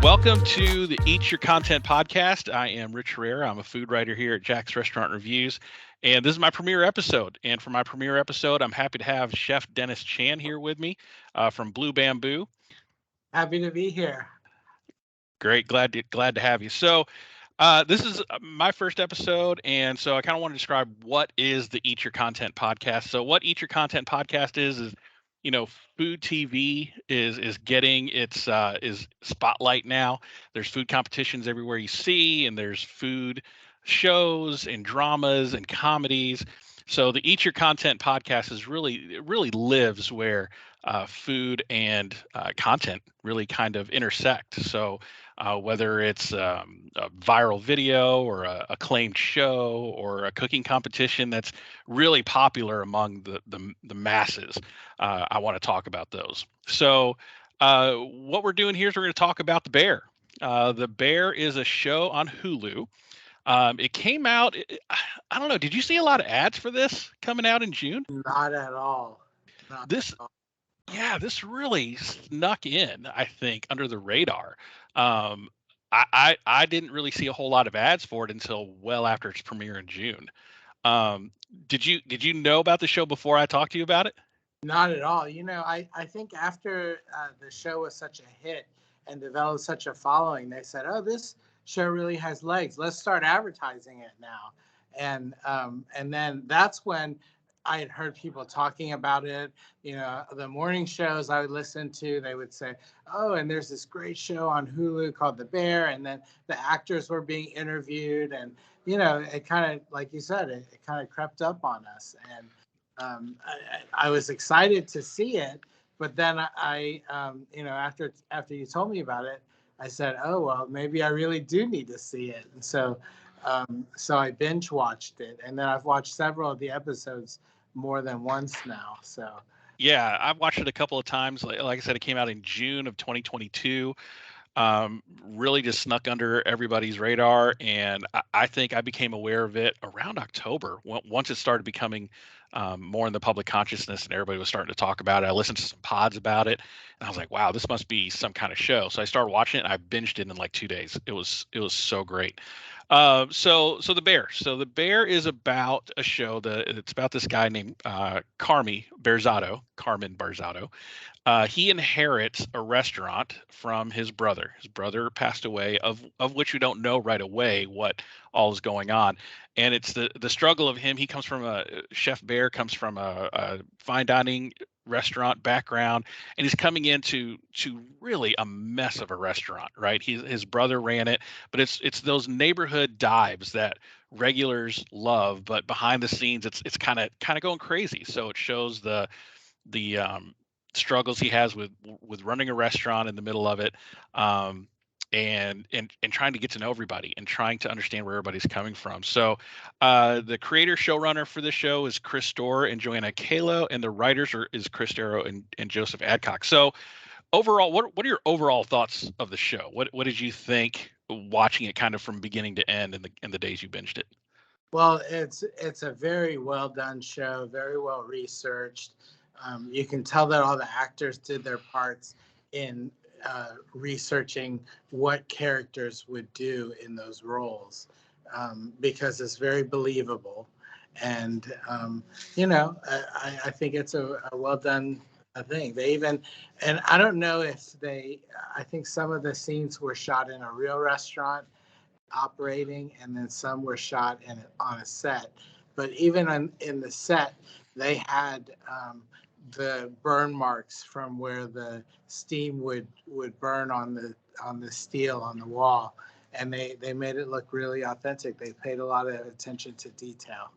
Welcome to the Eat Your Content podcast. I am Rich Herrera. I'm a food writer here at Jack's Restaurant Reviews. And this is my premiere episode. And for my premiere episode, I'm happy to have Chef Dennis Chan here with me from Blue Bamboo. Happy to be here. Great. Glad to have you. So this is my first episode. And so I kind of want to describe what is the Eat Your Content podcast. So what Eat Your Content podcast is food TV is getting its is spotlight now. There's food competitions everywhere you see, and there's food shows and dramas and comedies. So the Eat Your Content podcast is really lives where food and content really kind of intersect. So whether it's a viral video or a acclaimed show or a cooking competition that's really popular among the masses, I want to talk about those. So what we're doing here is we're going to talk about The Bear. The Bear is a show on Hulu. It came out. I don't know. Did you see a lot of ads for this coming out in June? Not at all. This, yeah, this really snuck in, I think, under the radar. Um, I didn't really see a whole lot of ads for it until well after its premiere in June. Um, did you know about the show before I talked to you about it? Not at all. I think after the show was such a hit and developed such a following, they said, "Oh, this show really has legs. Let's start advertising it now." And then that's when I had heard people talking about it. The morning shows I would listen to, they would say, "Oh, and there's this great show on Hulu called The Bear," and then the actors were being interviewed, and it kind of, like you said, it kind of crept up on us, and I was excited to see it. But then after you told me about it, I said, "Oh well, maybe I really do need to see it." And so I binge watched it, and then I've watched several of the episodes more than once now. So Yeah, I've watched it a couple of times. Like I said, it came out in June of 2022. Really just snuck under everybody's radar, and I think I became aware of it around October. Once it started becoming more in the public consciousness, and everybody was starting to talk about it. I listened to some pods about it, and I was like, "Wow, this must be some kind of show." So I started watching it, and I binged it in like 2 days. It was so great. So the Bear. So the Bear is about a show that it's about this guy named Carmen Barzado. He inherits a restaurant from his brother. His brother passed away, of which we don't know right away what all is going on. And it's the struggle of him. He comes from Chef Bear comes from a fine dining restaurant background, and he's coming into really a mess of a restaurant. Right, his brother ran it, but it's those neighborhood dives that regulars love, but behind the scenes, it's kind of going crazy. So it shows the struggles he has with running a restaurant in the middle of it, um, and trying to get to know everybody and trying to understand where everybody's coming from. So the creator showrunner for this show is Chris Storer and Joanna Calo, and the writers is Chris Darrow and Joseph Adcock. So overall, what are your overall thoughts of the show? What did you think watching it kind of from beginning to end in the days you binged it? well, it's a very well done show, very well researched. You can tell that all the actors did their parts in researching what characters would do in those roles, because it's very believable. And I think it's a well done thing. They even, and I don't know if I think some of the scenes were shot in a real restaurant operating, and then some were shot on a set. But even in the set, they had the burn marks from where the steam would burn on the steel on the wall, and they made it look really authentic. They paid a lot of attention to detail.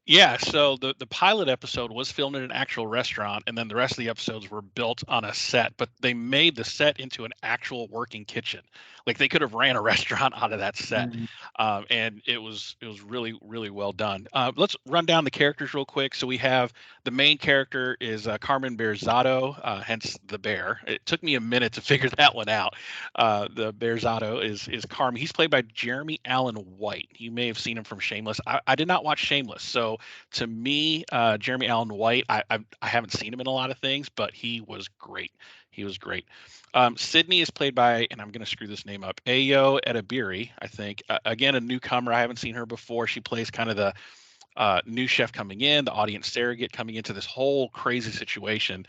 Yeah, so the pilot episode was filmed in an actual restaurant, and then the rest of the episodes were built on a set, but they made the set into an actual working kitchen. Like they could have ran a restaurant out of that set, Mhm. and it was really well done. Let's run down the characters real quick. So we have the main character is Carmen Berzado, hence the bear. It took me a minute to figure that one out. The Berzado is Carmen. He's played by Jeremy Allen White. You may have seen him from Shameless. I did not watch Shameless, so to me, Jeremy Allen White, I haven't seen him in a lot of things, but he was great. He was great. Sydney is played by, and I'm going to screw this name up, Ayo Edebiri, I think. Again, a newcomer. I haven't seen her before. She plays kind of the new chef coming in, the audience surrogate coming into this whole crazy situation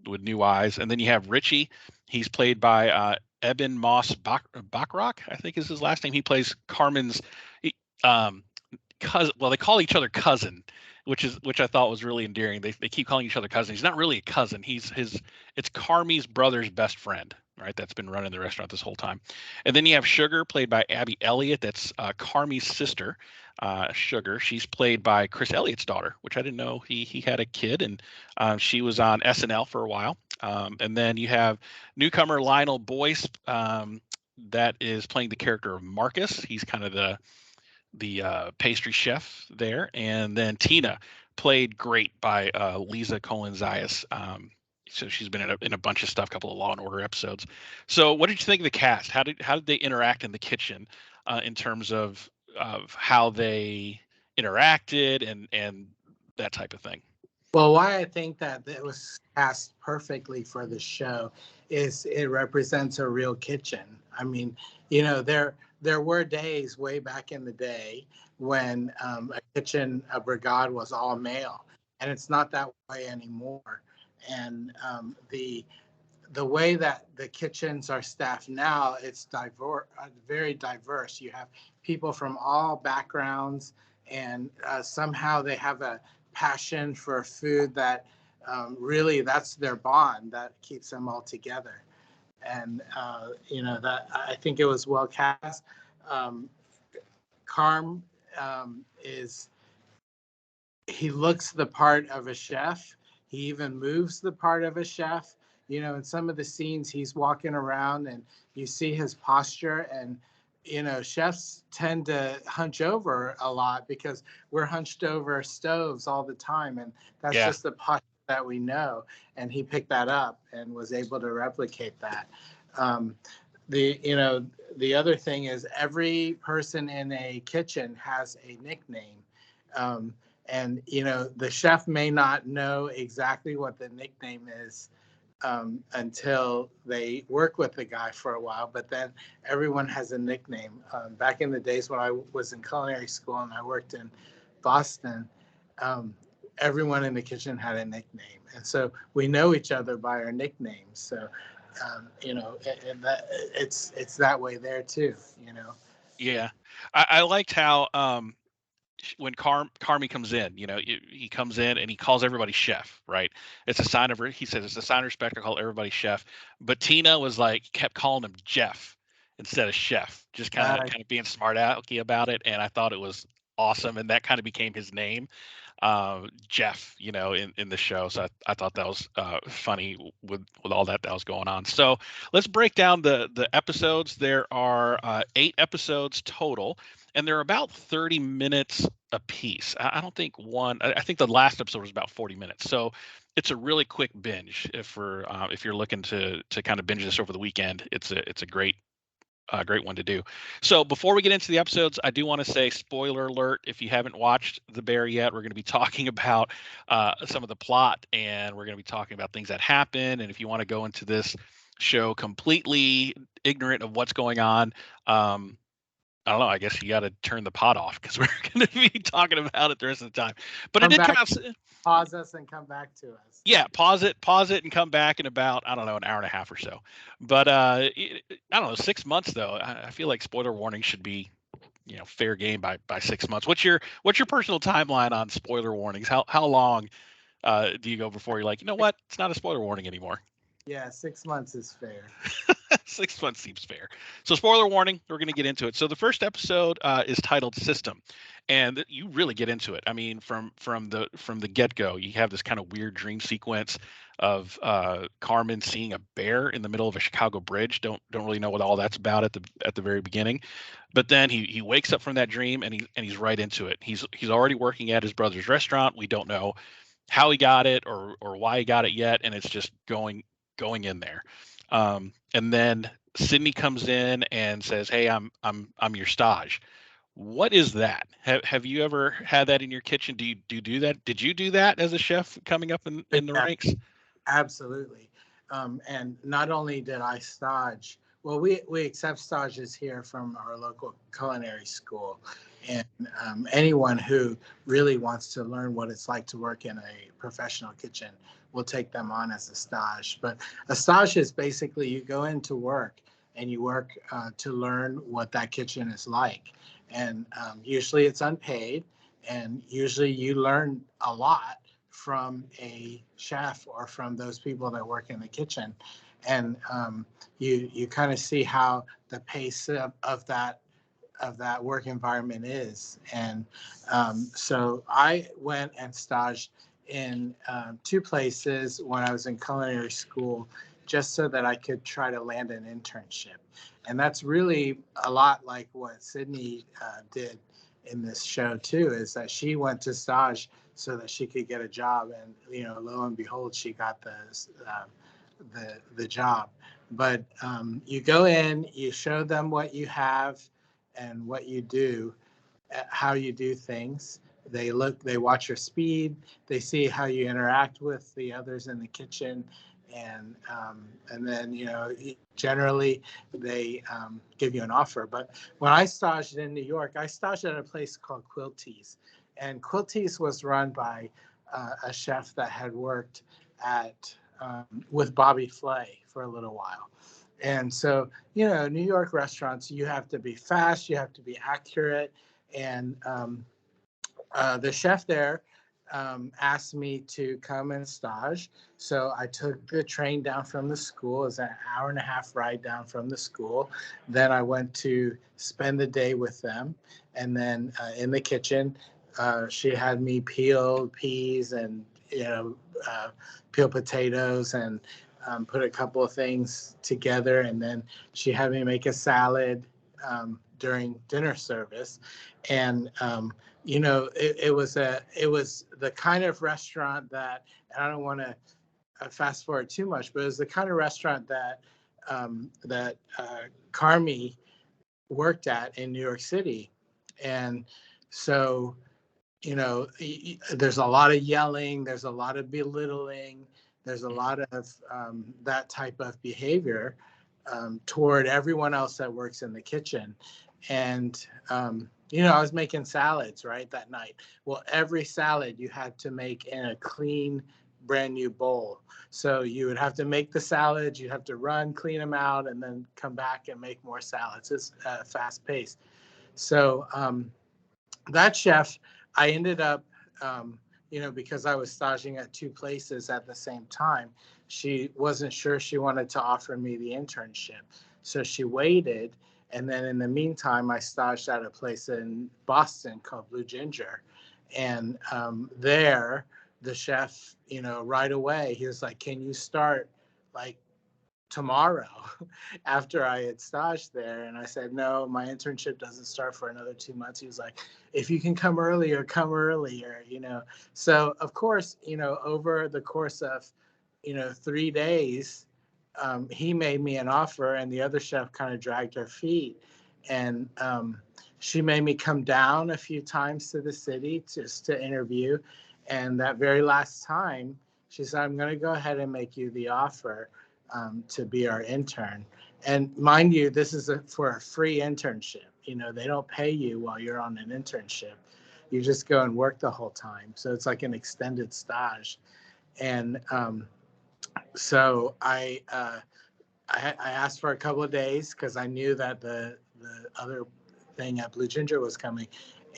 with new eyes. And then you have Richie. He's played by Eben Moss Bachrock, I think is his last name. He plays Carmen's um, cousin. Well, they call each other cousin, which I thought was really endearing. They keep calling each other cousin. He's not really a cousin. It's Carmi's brother's best friend, right? That's been running the restaurant this whole time. And then you have Sugar, played by Abby Elliott. That's Carmi's sister, Sugar. She's played by Chris Elliott's daughter, which I didn't know he had a kid, and she was on SNL for a while. And then you have newcomer Lionel Boyce, that is playing the character of Marcus. He's kind of the pastry chef there. And then Tina, played great by Lisa Colin Zayas. So she's been in a bunch of stuff, a couple of Law and Order episodes. So what did you think of the cast? How did they interact in the kitchen in terms of how they interacted and that type of thing? Well, why I think that it was cast perfectly for the show is it represents a real kitchen. I mean, there were days way back in the day when a brigade was all male, and it's not that way anymore. And the way that the kitchens are staffed now, it's very diverse. You have people from all backgrounds, and somehow they have a passion for food that really that's their bond that keeps them all together. And that I think it was well cast. Carm is he looks the part of a chef. He even moves the part of a chef. In some of the scenes, he's walking around and you see his posture. And, chefs tend to hunch over a lot because we're hunched over stoves all the time. And that's Yeah. just the posture that we know. And he picked that up and was able to replicate that. The other thing is every person in a kitchen has a nickname. And the chef may not know exactly what the nickname is until they work with the guy for a while, but then everyone has a nickname. Back in the days when I was in culinary school and I worked in Boston, everyone in the kitchen had a nickname, and so we know each other by our nicknames. So it's that way there too. Yeah. I liked how when Carmi comes in, he comes in and he calls everybody chef, right? It's a sign of, he says it's a sign of respect to call everybody chef. But Tina was like, kept calling him Jeff instead of chef, just kind of being smart alecky about it. And I thought it was awesome. And that kind of became his name, Jeff, in the show. So I thought that was funny with all that was going on. So let's break down the episodes. There are 8 episodes total, and they're about 30 minutes a piece. I don't think I think the last episode was about 40 minutes. So it's a really quick binge if you're looking to kind of binge this over the weekend. It's a great one to do. So before we get into the episodes, I do want to say, spoiler alert, if you haven't watched The Bear yet, we're going to be talking about some of the plot, and we're going to be talking about things that happen. And if you want to go into this show completely ignorant of what's going on, I don't know. I guess you got to turn the pod off because we're going to be talking about it the rest of the time. But it did come out. Pause us and come back to us. Yeah, pause it, and come back in about, I don't know, an hour and a half or so. But I don't know, 6 months though. I feel like spoiler warning should be, fair game by 6 months. What's your personal timeline on spoiler warnings? How long do you go before you're like, you know what, it's not a spoiler warning anymore? Yeah, 6 months is fair. 6 months seems fair. So spoiler warning, we're going to get into it. So the first episode is titled System, and you really get into it. I mean, from the get-go, you have this kind of weird dream sequence of Carmen seeing a bear in the middle of a Chicago bridge. Don't really know what all that's about at the very beginning, but then he wakes up from that dream and he's right into it. He's already working at his brother's restaurant. We don't know how he got it or why he got it yet, and it's just going in there. And then Sydney comes in and says, "Hey, I'm your stage." What is that? Have you ever had that in your kitchen? Do you do that? Did you do that as a chef coming up in the ranks? Absolutely. And not only did I stage, well, we accept stages here from our local culinary school. And anyone who really wants to learn what it's like to work in a professional kitchen, will take them on as a stage. But a stage is basically you go into work and you work to learn what that kitchen is like. And usually it's unpaid. And usually you learn a lot from a chef or from those people that work in the kitchen. And you kind of see how the pace of that work environment is. And so I went and staged in two places when I was in culinary school, just so that I could try to land an internship. And that's really a lot like what Sydney did in this show too, is that she went to stage so that she could get a job, and lo and behold, she got the job. But you go in, you show them what you have and what you do, how you do things. They watch your speed, they see how you interact with the others in the kitchen, and then generally they give you an offer. But when I staged in New York, I staged at a place called Quilty's, and Quilty's was run by a chef that had worked at with Bobby Flay for a little while. And so, New York restaurants, you have to be fast, you have to be accurate. And the chef there asked me to come and stage. So I took the train down from the school. It was an hour and a half ride down from the school. Then I went to spend the day with them. And then in the kitchen, she had me peel peas and, peel potatoes and put a couple of things together. And then she had me make a salad during dinner service. And it was the kind of restaurant that, and I don't want to fast forward too much, but it was the kind of restaurant that Carmi worked at in New York City. And so, there's a lot of yelling, there's a lot of belittling, there's a lot of that type of behavior toward everyone else that works in the kitchen. And I was making salads right that night. Well, every salad you had to make in a clean, brand new bowl. So you would have to make the salads, you have to run, clean them out, and then come back and make more salads. It's fast paced. So that chef, I ended up, because I was staging at two places at the same time, she wasn't sure she wanted to offer me the internship. So she waited. And then in the meantime, I staged at a place in Boston called Blue Ginger. And there, the chef, right away, he was like, can you start like tomorrow after I had staged there? And I said, no, my internship doesn't start for another 2 months. He was like, if you can come earlier, come earlier. So of course, over the course of 3 days, he made me an offer, and the other chef kind of dragged her feet. And she made me come down a few times to the city just to interview. And that very last time, she said, I'm going to go ahead and make you the offer to be our intern. And mind you, this is for a free internship. They don't pay you while you're on an internship. You just go and work the whole time. So it's like an extended stage. And so I asked for a couple of days because I knew that the other thing at Blue Ginger was coming,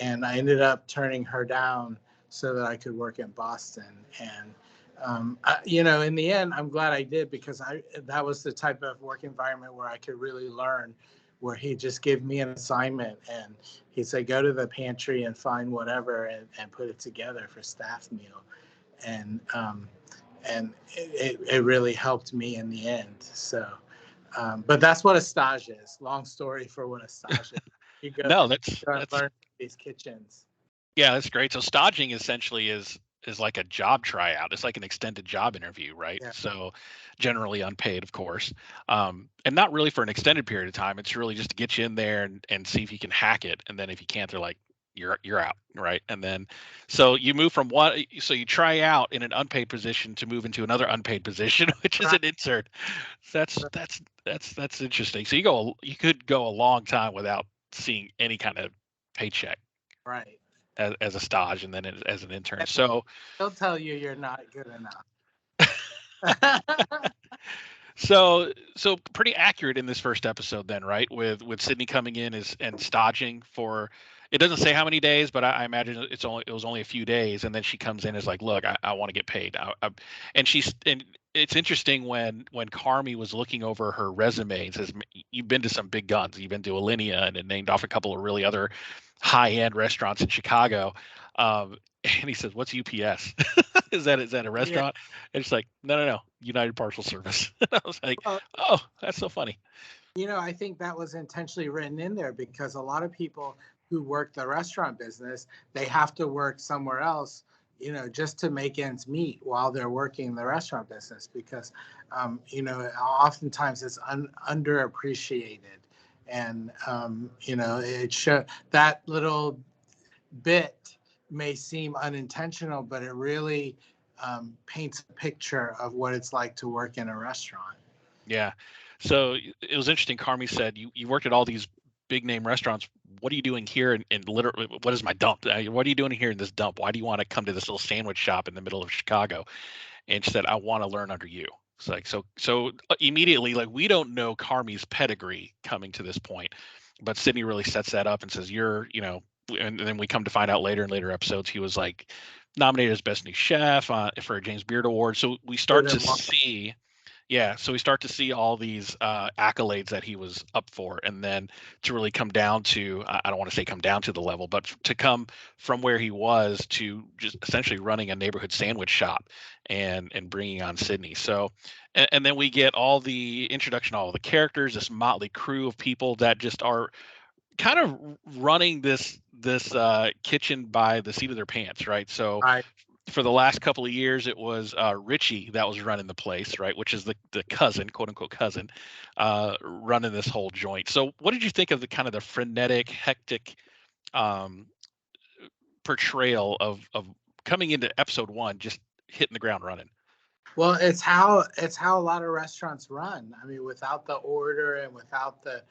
and I ended up turning her down so that I could work in Boston. And in the end, I'm glad I did, because that was the type of work environment where I could really learn, where he just gave me an assignment and he'd say, go to the pantry and find whatever and put it together for staff meal. And it really helped me in the end. So, but that's what a stage is. Long story for what a stage is. You go, No, and that's learn these kitchens. yeah, that's great. So staging essentially is like a job tryout. It's like an extended job interview, right? Yeah. So generally unpaid, of course, and not really for an extended period of time. It's really just to get you in there and see if you can hack it. And then if you can't, they're like, you're out, right? And then so you move from one, so you try out in an unpaid position to move into another unpaid position, which is Right. an intern. That's interesting. So you could go a long time without seeing any kind of paycheck Right. as a stage and then as an intern. And So they'll tell you you're not good enough. so pretty accurate in this first episode then, right? With Sydney coming in and staging for, it doesn't say how many days, but I imagine it was only a few days, and then she comes in as like, look, I want to get paid. And it's interesting when Carmi was looking over her resume and says, you've been to some big guns, you've been to Alinea, and it named off a couple of really other high end restaurants in Chicago. And he says, what's UPS? Is that a Yeah. restaurant? And it's like, no, United Parcel Service. And I was like, Well, oh, that's so funny. I think that was intentionally written in there because a lot of people who work the restaurant business, they have to work somewhere else, just to make ends meet while they're working the restaurant business because, oftentimes it's underappreciated. And, it that little bit may seem unintentional, but it really paints a picture of what it's like to work in a restaurant. Yeah. So it was interesting. Carmi said, you worked at all these big name restaurants. What are you doing here? And literally, what is my dump? What are you doing here in this dump? Why do you want to come to this little sandwich shop in the middle of Chicago? And she said, I want to learn under you. It's like, so immediately, like, we don't know Carmi's pedigree coming to this point, but Sydney really sets that up and says, and then we come to find out later in later episodes, he was like nominated as best new chef for a James Beard Award. So we start to see, yeah, so we start to see all these accolades that he was up for, and then to really come down to, I don't want to say come down to the level, but to come from where he was to just essentially running a neighborhood sandwich shop and bringing on Sydney. So, and then we get all the introduction, all the characters, this motley crew of people that just are kind of running this kitchen by the seat of their pants, right? So Right. for the last couple of years, it was Richie that was running the place, right? Which is the cousin, quote unquote cousin, running this whole joint. So, what did you think of the kind of the frenetic, hectic um, portrayal of coming into episode one, just hitting the ground running? Well, it's how a lot of restaurants run. I mean, without the order and without the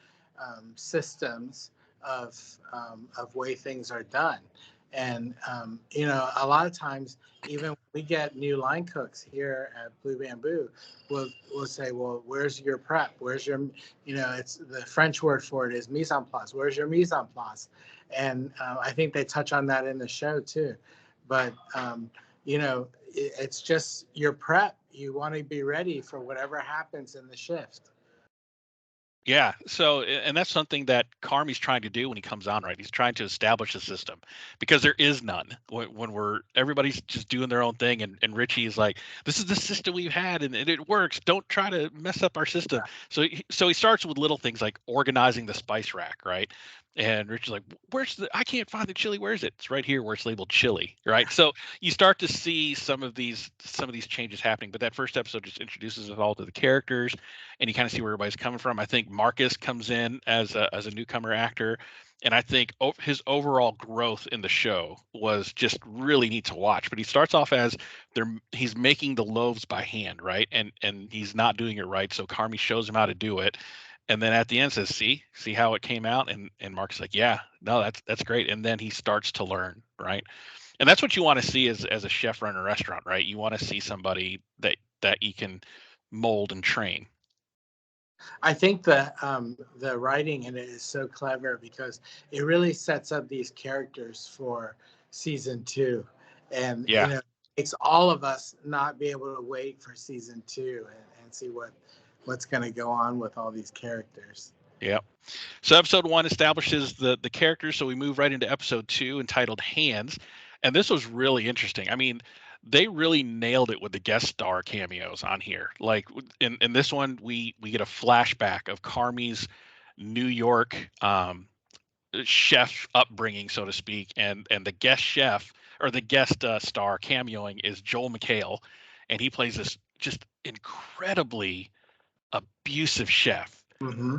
systems of way things are done, and a lot of times, even when we get new line cooks here at Blue Bamboo, we'll say, well, where's your prep? Where's your, it's the French word for it is mise en place. Where's your mise en place? And I think they touch on that in the show too, but it's just your prep. You want to be ready for whatever happens in the shift. Yeah. So, and that's something that Carmi's trying to do when he comes on, right? He's trying to establish a system because there is none when everybody's just doing their own thing. And Richie is like, this is the system we've had and it works. Don't try to mess up our system. So he starts with little things like organizing the spice rack, right? And Richie's like, I can't find the chili. Where is it? It's right here where it's labeled chili, right? So you start to see some of these changes happening. But that first episode just introduces it all to the characters, and you kind of see where everybody's coming from. I think Marcus comes in as a newcomer actor, and I think his overall growth in the show was just really neat to watch. But he starts off as he's making the loaves by hand, right? And he's not doing it right, so Carmi shows him how to do it. And then at the end says, see how it came out? And Mark's like, yeah, no, that's great. And then he starts to learn, right? And that's what you want to see as a chef running a restaurant, right? You want to see somebody that you can mold and train. I think the writing in it is so clever because it really sets up these characters for season two, and Yeah. makes all of us not be able to wait for season two and see what's going to go on with all these characters. Yeah. So episode one establishes the characters. So we move right into episode two, entitled Hands. And this was really interesting. I mean, they really nailed it with the guest star cameos on here. Like in this one, we get a flashback of Carmi's New York chef upbringing, so to speak, and the guest chef or the guest star cameoing is Joel McHale, and he plays this just incredibly abusive chef, Mm-hmm.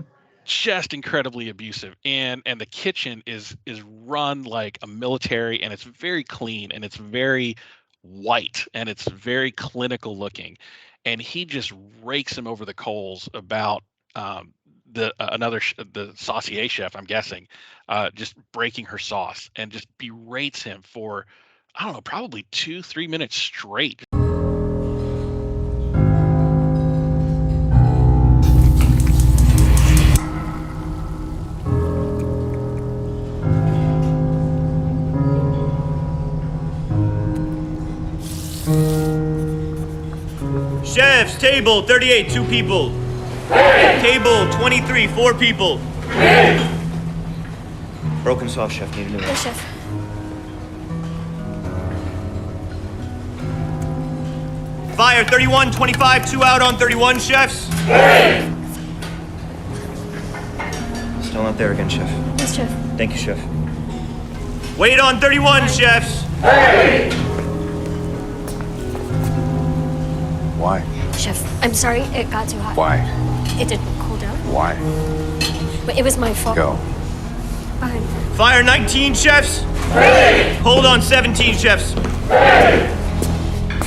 just incredibly abusive, and the kitchen is run like a military, and it's very clean, and it's very white, and it's very clinical looking, and he just rakes him over the coals about the saucier chef, I'm guessing, just breaking her sauce, and just berates him for, I don't know, probably 2-3 minutes straight. Chefs, table 38, 2 people. Hey! Table 23, 4 people. Hey! Broken sauce, chef. Need a new one. Yes, chef. Fire 31, 25, 2 out on 31, chefs. Hey! Still not there again, chef. Yes, chef. Thank you, chef. Wait on 31, chefs. Hey! Why? Chef, I'm sorry it got too hot. Why? It didn't cool down. Why? But it was my fault. Go. Fine. Fire 19, chefs. Hey! Hold on 17, chefs. Hey!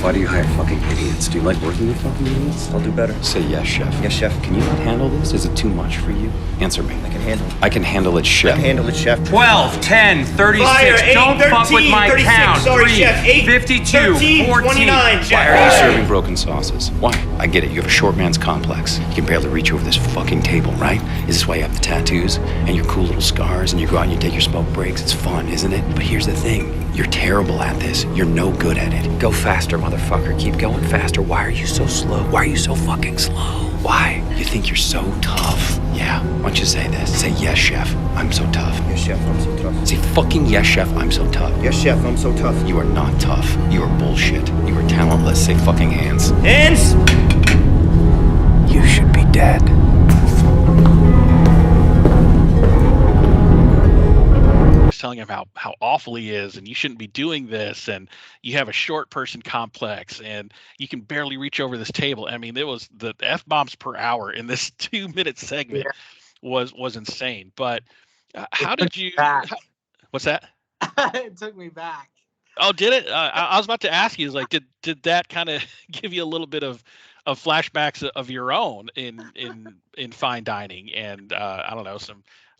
Why do you hire fucking idiots? Do you like working with fucking idiots? I'll do better. Say yes, chef. Yes, chef. Can you not handle this? Is it too much for you? Answer me. I can handle it. I can handle it, chef. I can handle it, chef. 12, 10, 36. Fire, 8, Don't 13, fuck with my 36. count. Sorry, 3, chef. 8, 52, 13, 14. 29, chef. Why are you serving broken sauces? Why? I get it. You have a short man's complex. You can barely reach over this fucking table, right? Is this why you have the tattoos and your cool little scars and you go out and you take your smoke breaks? It's fun, isn't it? But here's the thing. You're terrible at this. You're no good at it. Go faster, motherfucker. Keep going faster. Why are you so slow? Why are you so fucking slow? Why? You think you're so tough? Yeah. Why don't you say this? Say, yes, chef. I'm so tough. Yes, chef. I'm so tough. Say fucking yes, chef. I'm so tough. Yes, chef. I'm so tough. You are not tough. You are bullshit. You are talentless. Say fucking hands. Hands! You should be dead. Telling him how awful he is, and you shouldn't be doing this, and you have a short person complex, and you can barely reach over this table. I mean, it was the F-bombs per hour in this 2-minute segment. was insane. But how did you what's that? It took me back. Oh, did it? I was about to ask you, is like, did that kind of give you a little bit of flashbacks of your own in fine dining, and I don't know,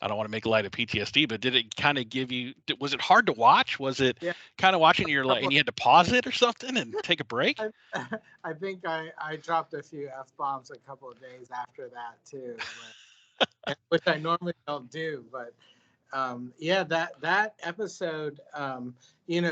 I don't want to make light of PTSD, but did it kind of give you? Was it hard to watch? Was it kind of watching your like, and you had to pause it or something and take a break? I think I dropped a few F-bombs a couple of days after that too, which I normally don't do. But that episode,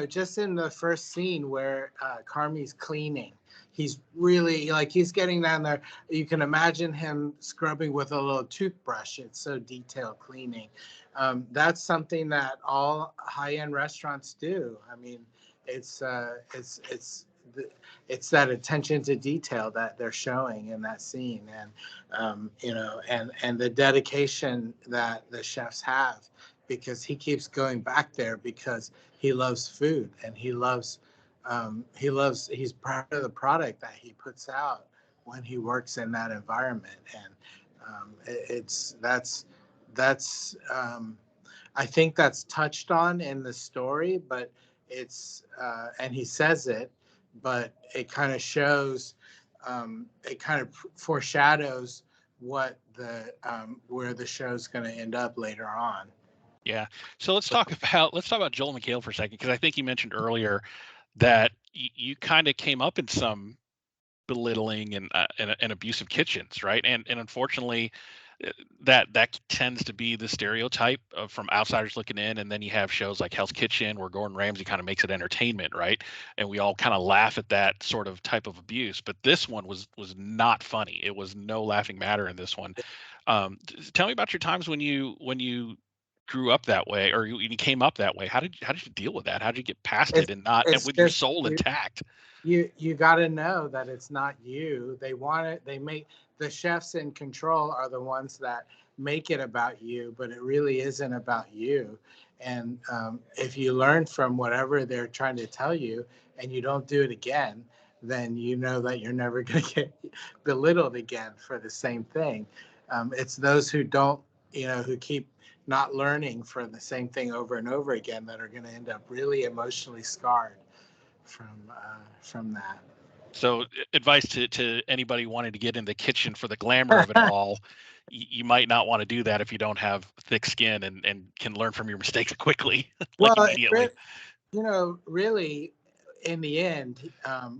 just in the first scene where Carmi's cleaning, he's really like, he's getting down there. You can imagine him scrubbing with a little toothbrush. It's so detailed cleaning. That's something that all high-end restaurants do. I mean, it's that attention to detail that they're showing in that scene, and and the dedication that the chefs have, because he keeps going back there because he loves food, and he's proud of the product that he puts out when he works in that environment. And I think that's touched on in the story, but it's and he says it, but it kind of shows, it kind of foreshadows what where the show's going to end up later on. Yeah. So let's talk about Joel McHale for a second, because I think you mentioned earlier that you kind of came up in some belittling and abusive kitchens, right? And unfortunately, that tends to be the stereotype from outsiders looking in. And then you have shows like Hell's Kitchen, where Gordon Ramsay kind of makes it entertainment, right? And we all kind of laugh at that sort of type of abuse. But this one was not funny. It was no laughing matter in this one. Tell me about your times when you grew up that way, or you came up that way. How did you deal with that? How did you get past it and with your soul intact? You got to know that it's not you. They want it. They make the chefs in control are the ones that make it about you, but it really isn't about you. And if you learn from whatever they're trying to tell you and you don't do it again, then you know that you're never going to get belittled again for the same thing. It's those who don't who keep not learning from the same thing over and over again, that are going to end up really emotionally scarred from that. So advice to anybody wanting to get in the kitchen for the glamour of it all, you might not want to do that if you don't have thick skin and can learn from your mistakes quickly, like Well, immediately. really, in the end,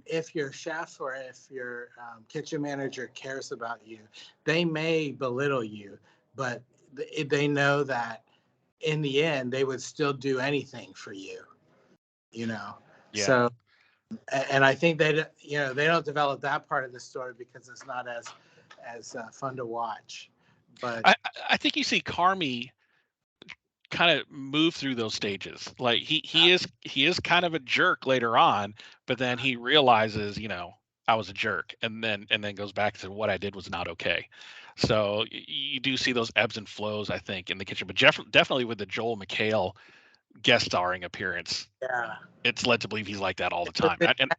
if your chef or if your kitchen manager cares about you, they may belittle you, but they know that in the end, they would still do anything for you, Yeah. So, and I think they don't develop that part of the story because it's not as fun to watch. But I think you see Carmy kind of move through those stages. Like he is kind of a jerk later on, but then he realizes, I was a jerk, and then goes back to what I did was not okay. So you do see those ebbs and flows, I think, in the kitchen. But definitely with the Joel McHale guest starring appearance, yeah, it's led to believe he's like that all the time. And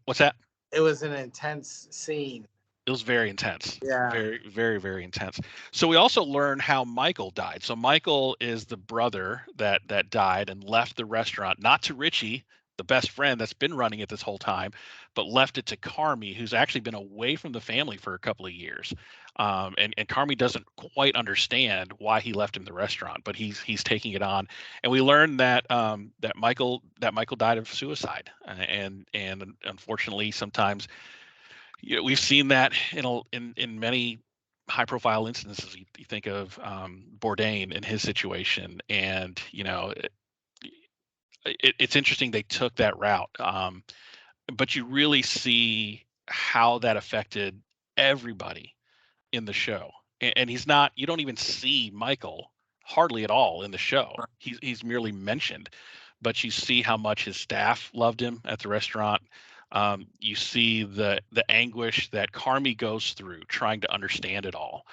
what's that? it was an intense scene. It was very intense. Yeah. Very, very, very intense. So we also learn how Michael died. So Michael is the brother that died and left the restaurant, not to Richie, the best friend that's been running it this whole time, but left it to Carmy, who's actually been away from the family for a couple of years. And Carmy doesn't quite understand why he left him the restaurant, but he's taking it on. And we learn that that Michael died of suicide. And unfortunately, sometimes we've seen that in many high profile instances. You think of Bourdain in his situation, and it's interesting they took that route. But you really see how that affected everybody in the show. And you don't even see Michael hardly at all in the show. He's merely mentioned, but you see how much his staff loved him at the restaurant. You see the anguish that Carmy goes through trying to understand it all.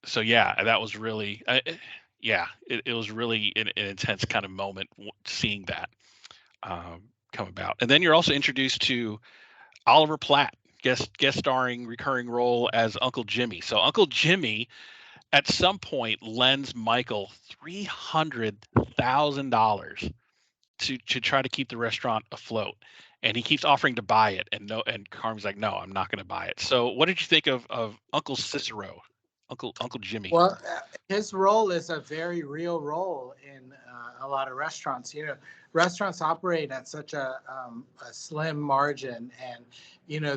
So yeah, that was really, it was really an intense kind of moment seeing that come about. And then you're also introduced to Oliver Platt, guest starring recurring role as Uncle Jimmy. So Uncle Jimmy at some point lends Michael $300,000 to try to keep the restaurant afloat, and he keeps offering to buy it, and Carm's like, no, I'm not going to buy it. So what did you think of Uncle Cicero, Uncle Jimmy? Well, his role is a very real role in a lot of restaurants. Restaurants operate at such a slim margin, and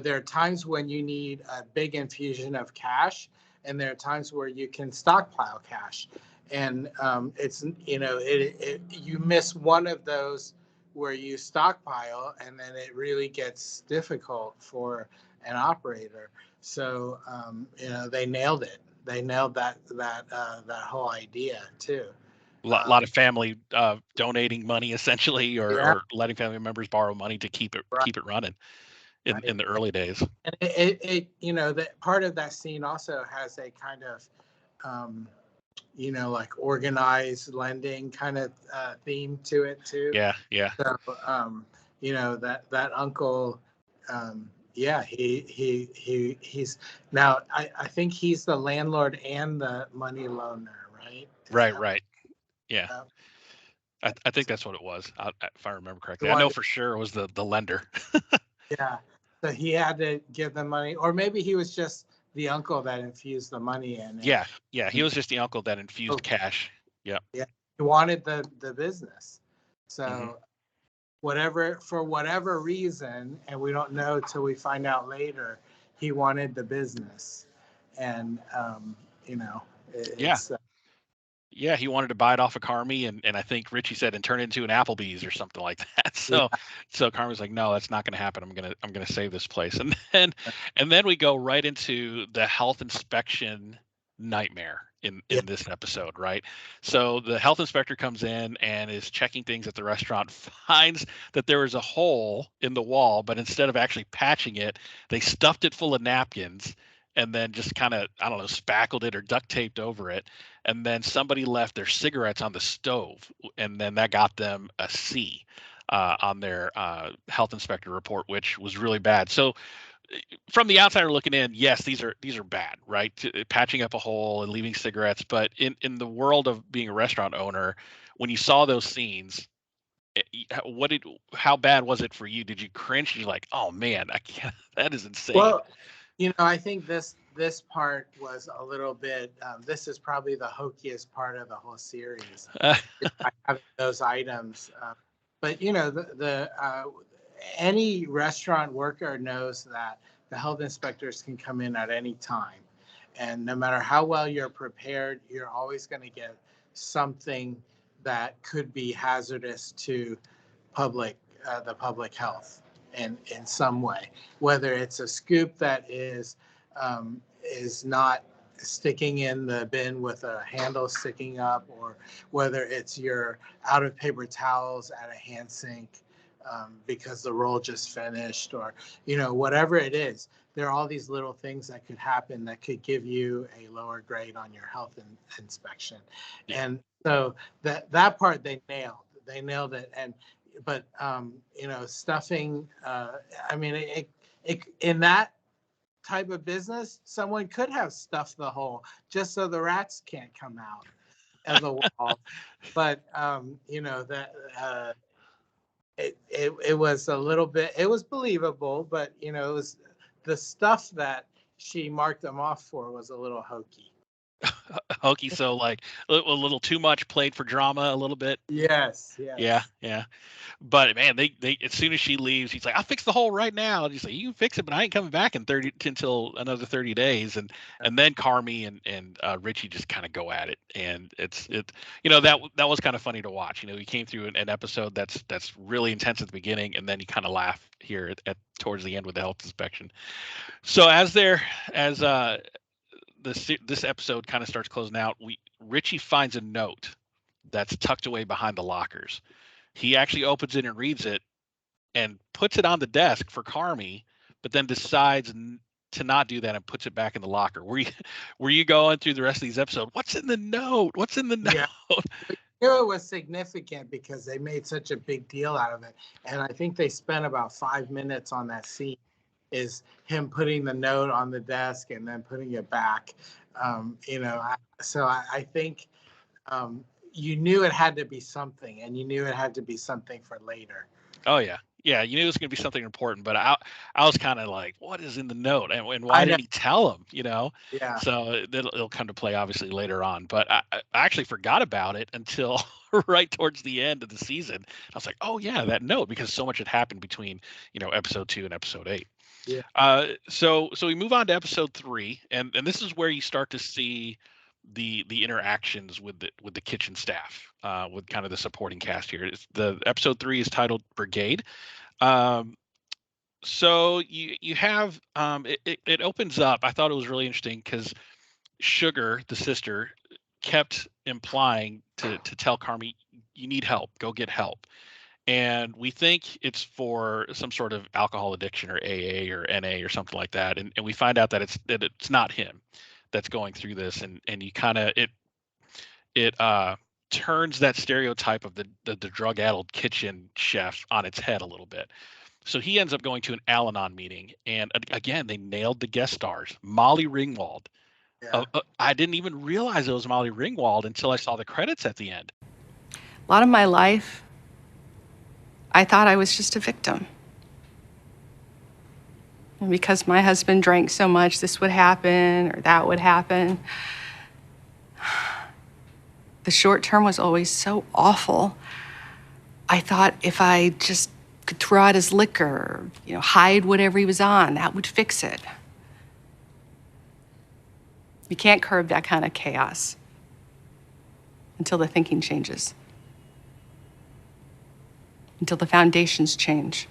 there are times when you need a big infusion of cash, and there are times where you can stockpile cash. And it's you miss one of those where you stockpile, and then it really gets difficult for an operator. So they nailed it. They nailed that whole idea too. A lot of family donating money essentially, or letting family members borrow money to keep it running in the early days. And that part of that scene also has a kind of like organized lending kind of theme to it too. Yeah. So that uncle, he's now. I think he's the landlord and the money loaner, right? Right. Yeah. I think that's what it was, if I remember correctly. I know for sure it was the lender. Yeah. So he had to give them money, or maybe he was just the uncle that infused the money in. Yeah. He was just the uncle that infused cash. Yeah. Yeah. He wanted the business. So for whatever reason, and we don't know till we find out later, he wanted the business. And yeah, he wanted to buy it off of Carmy, and I think Richie said, and turn it into an Applebee's or something like that. So Carmy's like, no, that's not going to happen. I'm gonna save this place. And then we go right into the health inspection nightmare in this episode, right? So the health inspector comes in and is checking things at the restaurant, finds that there was a hole in the wall, but instead of actually patching it, they stuffed it full of napkins and then just kind of, I don't know, spackled it or duct taped over it. And then somebody left their cigarettes on the stove, and then that got them a C on their health inspector report, which was really bad. So from the outsider looking in, yes, these are bad, right? Patching up a hole and leaving cigarettes, but in the world of being a restaurant owner, when you saw those scenes, how bad was it for you? Did you cringe? Did you like, oh man, I can't, that is insane. Well, I think this part was a little bit. This is probably the hokiest part of the whole series. I have those items, but any restaurant worker knows that the health inspectors can come in at any time, and no matter how well you're prepared, you're always going to get something that could be hazardous to the public health in some way, whether it's a scoop that is not sticking in the bin with a handle sticking up, or whether it's your out of paper towels at a hand sink because the roll just finished, or whatever it is. There are all these little things that could happen that could give you a lower grade on your health inspection. And so that part they nailed it. But stuffing, I mean, it in that type of business, someone could have stuffed the hole just so the rats can't come out of the wall. But it was a little bit, it was believable, but it was the stuff that she marked them off for was a little hokey. Hokey, so like a little too much, played for drama a little bit. Yes. Yeah. But man, they as soon as she leaves, he's like, I'll fix the hole right now. And he's like, you can fix it, but I ain't coming back until another 30 days. And then Carmy and Richie just kind of go at it. And that was kind of funny to watch. He came through an episode that's really intense at the beginning, and then you kind of laugh here at towards the end with the health inspection. So this episode kind of starts closing out, Richie finds a note that's tucked away behind the lockers. He actually opens it and reads it and puts it on the desk for Carmy, but then decides to not do that and puts it back in the locker. Were you going through the rest of these episodes? What's in the note? What's in the note? Yeah. It was significant because they made such a big deal out of it. And I think they spent about 5 minutes on that scene, is him putting the note on the desk and then putting it back. So I think you knew it had to be something, and you knew it had to be something for later. Oh yeah. You knew it was going to be something important, but I was kind of like, what is in the note, and why didn't he tell him? Yeah. So it'll come to play obviously later on, but I actually forgot about it until right towards the end of the season. I was like, oh yeah, that note, because so much had happened between episode 2 and episode 8. Yeah. So we move on to episode 3, and this is where you start to see the interactions with the kitchen staff, with kind of the supporting cast here. The episode 3 is titled Brigade. So you have it opens up. I thought it was really interesting because Sugar, the sister, kept implying to tell Carmy, you need help, go get help. And we think it's for some sort of alcohol addiction or AA or NA or something like that. And we find out that it's not him that's going through this. And you kind of, it turns that stereotype of the drug-addled kitchen chef on its head a little bit. So he ends up going to an Al-Anon meeting. And again, they nailed the guest stars. Molly Ringwald. Yeah. I didn't even realize it was Molly Ringwald until I saw the credits at the end. A lot of my life, I thought I was just a victim. And because my husband drank so much, this would happen or that would happen. The short term was always so awful. I thought if I just could throw out his liquor, hide whatever he was on, that would fix it. You can't curb that kind of chaos until the thinking changes. Until the foundations change.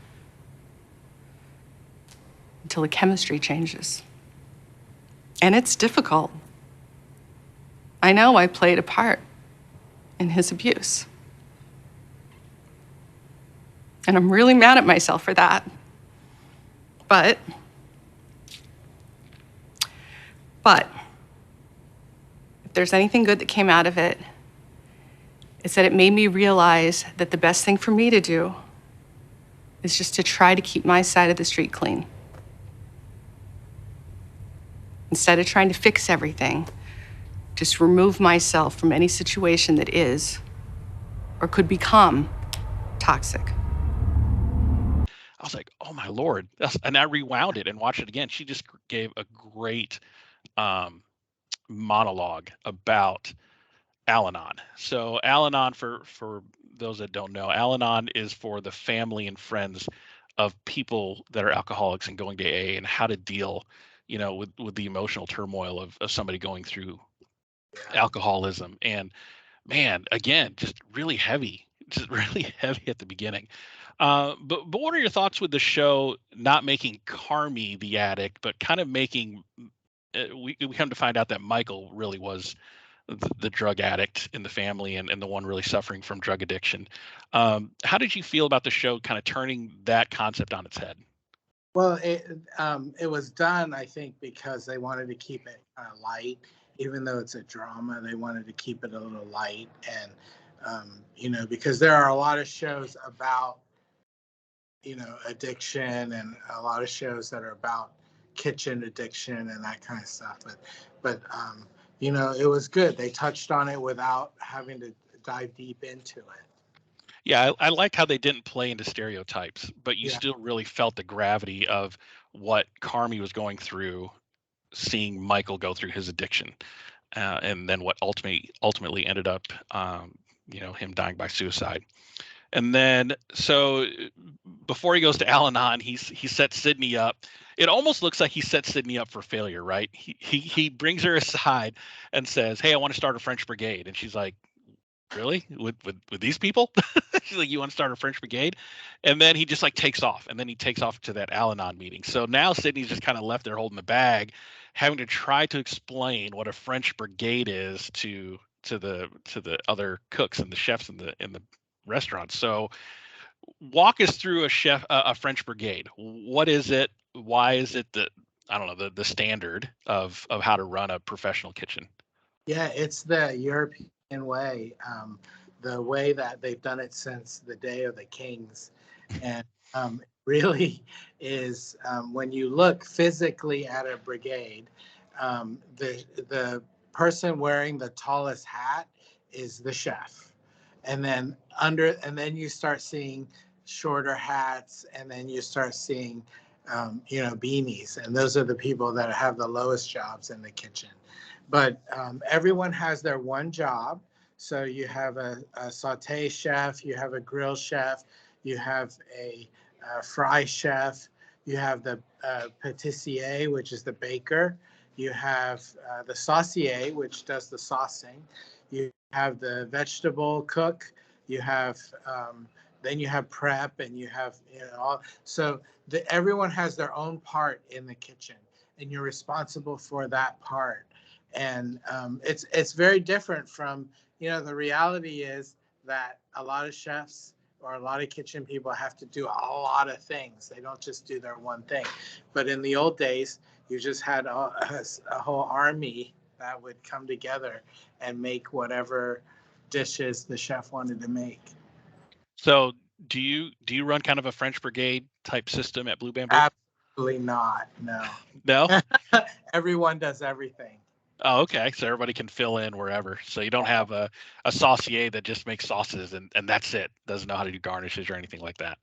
Until the chemistry changes. And it's difficult. I know I played a part in his abuse. And I'm really mad at myself for that. But if there's anything good that came out of it, it's that it made me realize that the best thing for me to do is just to try to keep my side of the street clean. Instead of trying to fix everything, just remove myself from any situation that is or could become toxic. I was like, oh my Lord. And I rewound it and watched it again. She just gave a great monologue about Al-Anon. So Al-Anon, for those that don't know, Al-Anon is for the family and friends of people that are alcoholics and going to AA, and how to deal, with the emotional turmoil of somebody going through alcoholism. And man, again, just really heavy, just really heavy at the beginning. But what are your thoughts with the show not making Carmi the addict, but kind of making we come to find out that Michael really was the drug addict in the family, and the one really suffering from drug addiction. How did you feel about the show kind of turning that concept on its head? Well, it was done, I think, because they wanted to keep it kind of light, even though it's a drama. They wanted to keep it a little light, and because there are a lot of shows about addiction, and a lot of shows that are about kitchen addiction and that kind of stuff. But it was good. They touched on it without having to dive deep into it. Yeah, I liked how they didn't play into stereotypes, but you Yeah. still really felt the gravity of what Carmi was going through, seeing Michael go through his addiction, and then what ultimately ended up, him dying by suicide. And then, so before he goes to Al-Anon, he sets Sydney up. It almost looks like he sets Sydney up for failure, right? He brings her aside and says, "Hey, I want to start a French brigade," and she's like, "Really? With these people?" She's like, "You want to start a French brigade?" And then he just like takes off, and then he takes off to that Al-Anon meeting. So now Sydney's just kind of left there holding the bag, having to try to explain what a French brigade is to the other cooks and the chefs in the restaurant. So walk us through a French brigade. What is it? Why is it that, I don't know, the standard of how to run a professional kitchen? Yeah, it's the European way, the way that they've done it since the day of the kings. And really is, when you look physically at a brigade, the person wearing the tallest hat is the chef. And then you start seeing shorter hats, and then you start seeing beanies, and those are the people that have the lowest jobs in the kitchen. But everyone has their one job. So you have a saute chef, you have a grill chef, you have a fry chef, you have the pâtissier, which is the baker, you have the saucier, which does the saucing, you have the vegetable cook, you have then you have prep, and you have all. So everyone has their own part in the kitchen, and you're responsible for that part. And it's very different from, the reality is that a lot of chefs or a lot of kitchen people have to do a lot of things. They don't just do their one thing. But in the old days, you just had a whole army that would come together and make whatever dishes the chef wanted to make. So do you run kind of a French brigade type system at Blue Bamboo? Absolutely not. No. No? Everyone does everything. Oh, okay. So everybody can fill in wherever. So you don't have a saucier that just makes sauces and that's it. Doesn't know how to do garnishes or anything like that.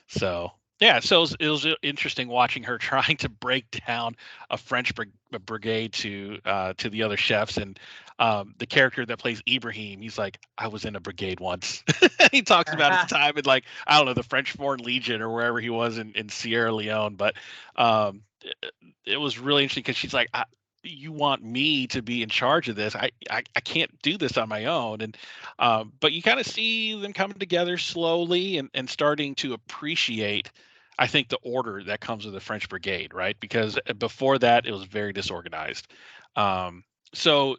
So yeah, so it was interesting watching her trying to break down a French brigade to the other chefs, and the character that plays Ibrahim, he's like, "I was in a brigade once." He talks about his time in, like, I don't know, the French Foreign Legion or wherever he was in Sierra Leone. But it was really interesting because she's like, "You want me to be in charge of this? I can't do this on my own." And but you kind of see them coming together slowly, and starting to appreciate, I think, the order that comes with the French brigade, right? Because before that, it was very disorganized. So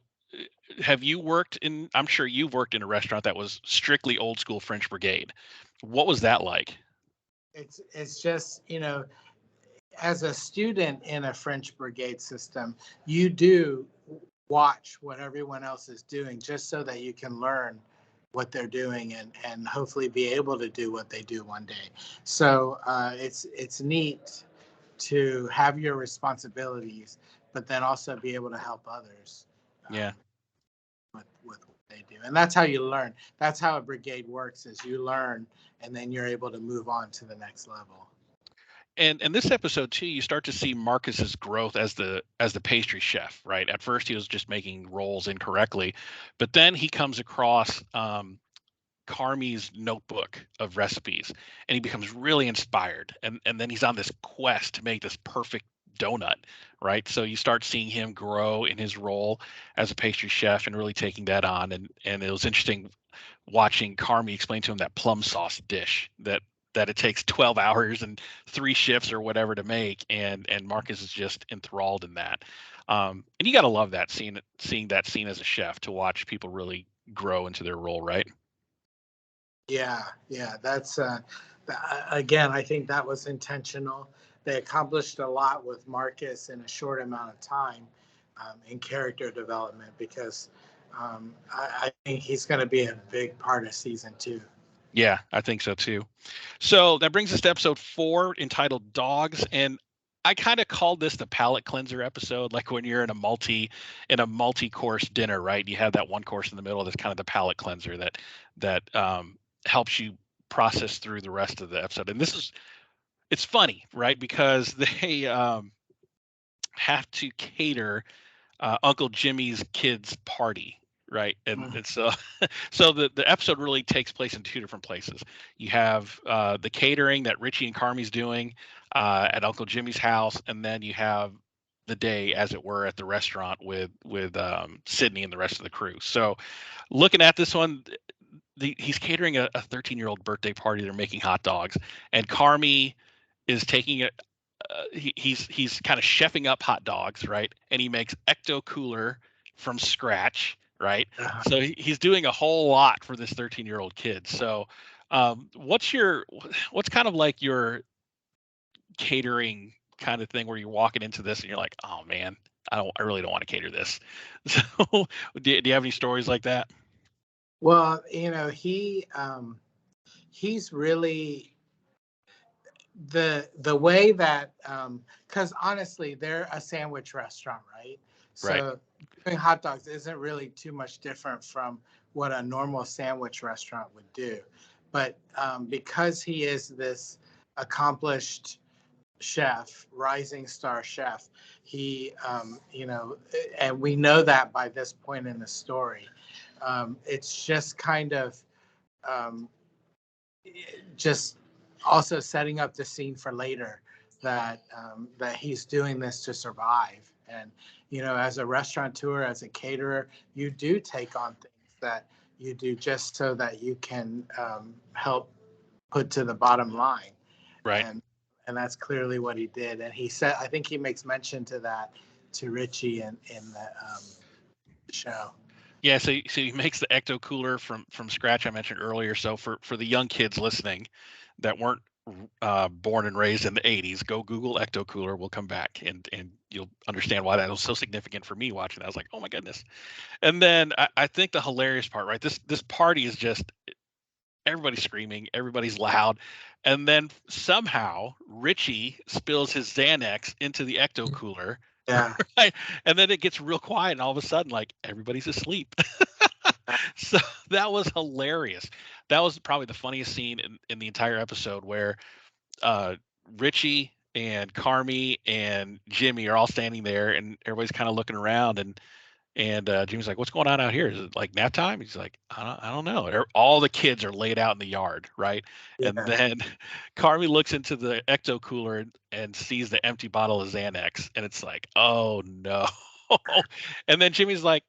have you worked in, I'm sure you've worked in a restaurant that was strictly old school French brigade. What was that like? It's just, as a student in a French brigade system, you do watch what everyone else is doing just so that you can learn what they're doing, and hopefully be able to do what they do one day. So it's neat to have your responsibilities but then also be able to help others. Yeah. With what they do, and that's how you learn. That's how a brigade works: is you learn, and then you're able to move on to the next level. And this episode too, you start to see Marcus's growth as the pastry chef, right? At first, he was just making rolls incorrectly, but then he comes across Carmi's notebook of recipes, and he becomes really inspired, and then he's on this quest to make this perfect donut, right? So you start seeing him grow in his role as a pastry chef and really taking that on. And it was interesting watching Carmi explain to him that plum sauce dish that it takes 12 hours and 3 shifts or whatever to make, and Marcus is just enthralled in that. And you got to love that seeing that scene as a chef, to watch people really grow into their role, right? Yeah, that's again, I think that was intentional. They accomplished a lot with Marcus in a short amount of time in character development, because I think he's going to be a big part of season 2. Yeah, I think so too. So that brings us to episode 4, entitled Dogs. And I kind of called this the palate cleanser episode, like when you're in a multi-course dinner, right? You have that one course in the middle that's kind of the palate cleanser that helps you process through the rest of the episode. And it's funny, right? Because they have to cater Uncle Jimmy's kids' party, right? And so so the episode really takes place in 2 different places. You have the catering that Richie and Carmi's doing at Uncle Jimmy's house, and then you have the day, as it were, at the restaurant with Sydney and the rest of the crew. So looking at this one, he's catering a 13-year-old birthday party. They're making hot dogs, and Carmi is taking it. He's kind of chefing up hot dogs, right? And he makes ecto cooler from scratch, right? So he's doing a whole lot for this 13-year-old kid. So what's kind of like your catering kind of thing, where you're walking into this and you're like, oh man, I really don't want to cater this. So do you have any stories like that? Well, he's really the way that, because honestly, they're a sandwich restaurant, right? Right. So doing hot dogs isn't really too much different from what a normal sandwich restaurant would do. But because he is this accomplished chef, rising star chef, he, and we know that by this point in the story, it's just kind of just also setting up the scene for later, that he's doing this to survive. And as a restaurateur, as a caterer, you do take on things that you do just so that you can help put to the bottom line. Right. And that's clearly what he did. And he said, I think he makes mention to that to Richie in the show. Yeah, so he makes the ecto cooler from scratch, I mentioned earlier. So for the young kids listening that weren't born and raised in the 80s, go Google ecto cooler. We'll come back and you'll understand why that was so significant for me watching that. I was like, oh my goodness. And then I think the hilarious part, right? This party is just everybody's screaming, everybody's loud, and then somehow Richie spills his Xanax into the ecto cooler. Yeah. Right? And then it gets real quiet, and all of a sudden, like, everybody's asleep. So that was hilarious. That was probably the funniest scene in the entire episode, where Richie and Carmi and Jimmy are all standing there, and everybody's kind of looking around, and Jimmy's like, "What's going on out here? Is it like nap time?" He's like, "I don't know." All the kids are laid out in the yard, right? Yeah. And then Carmi looks into the ecto cooler and sees the empty bottle of Xanax, and it's like, "Oh no!" And then Jimmy's like,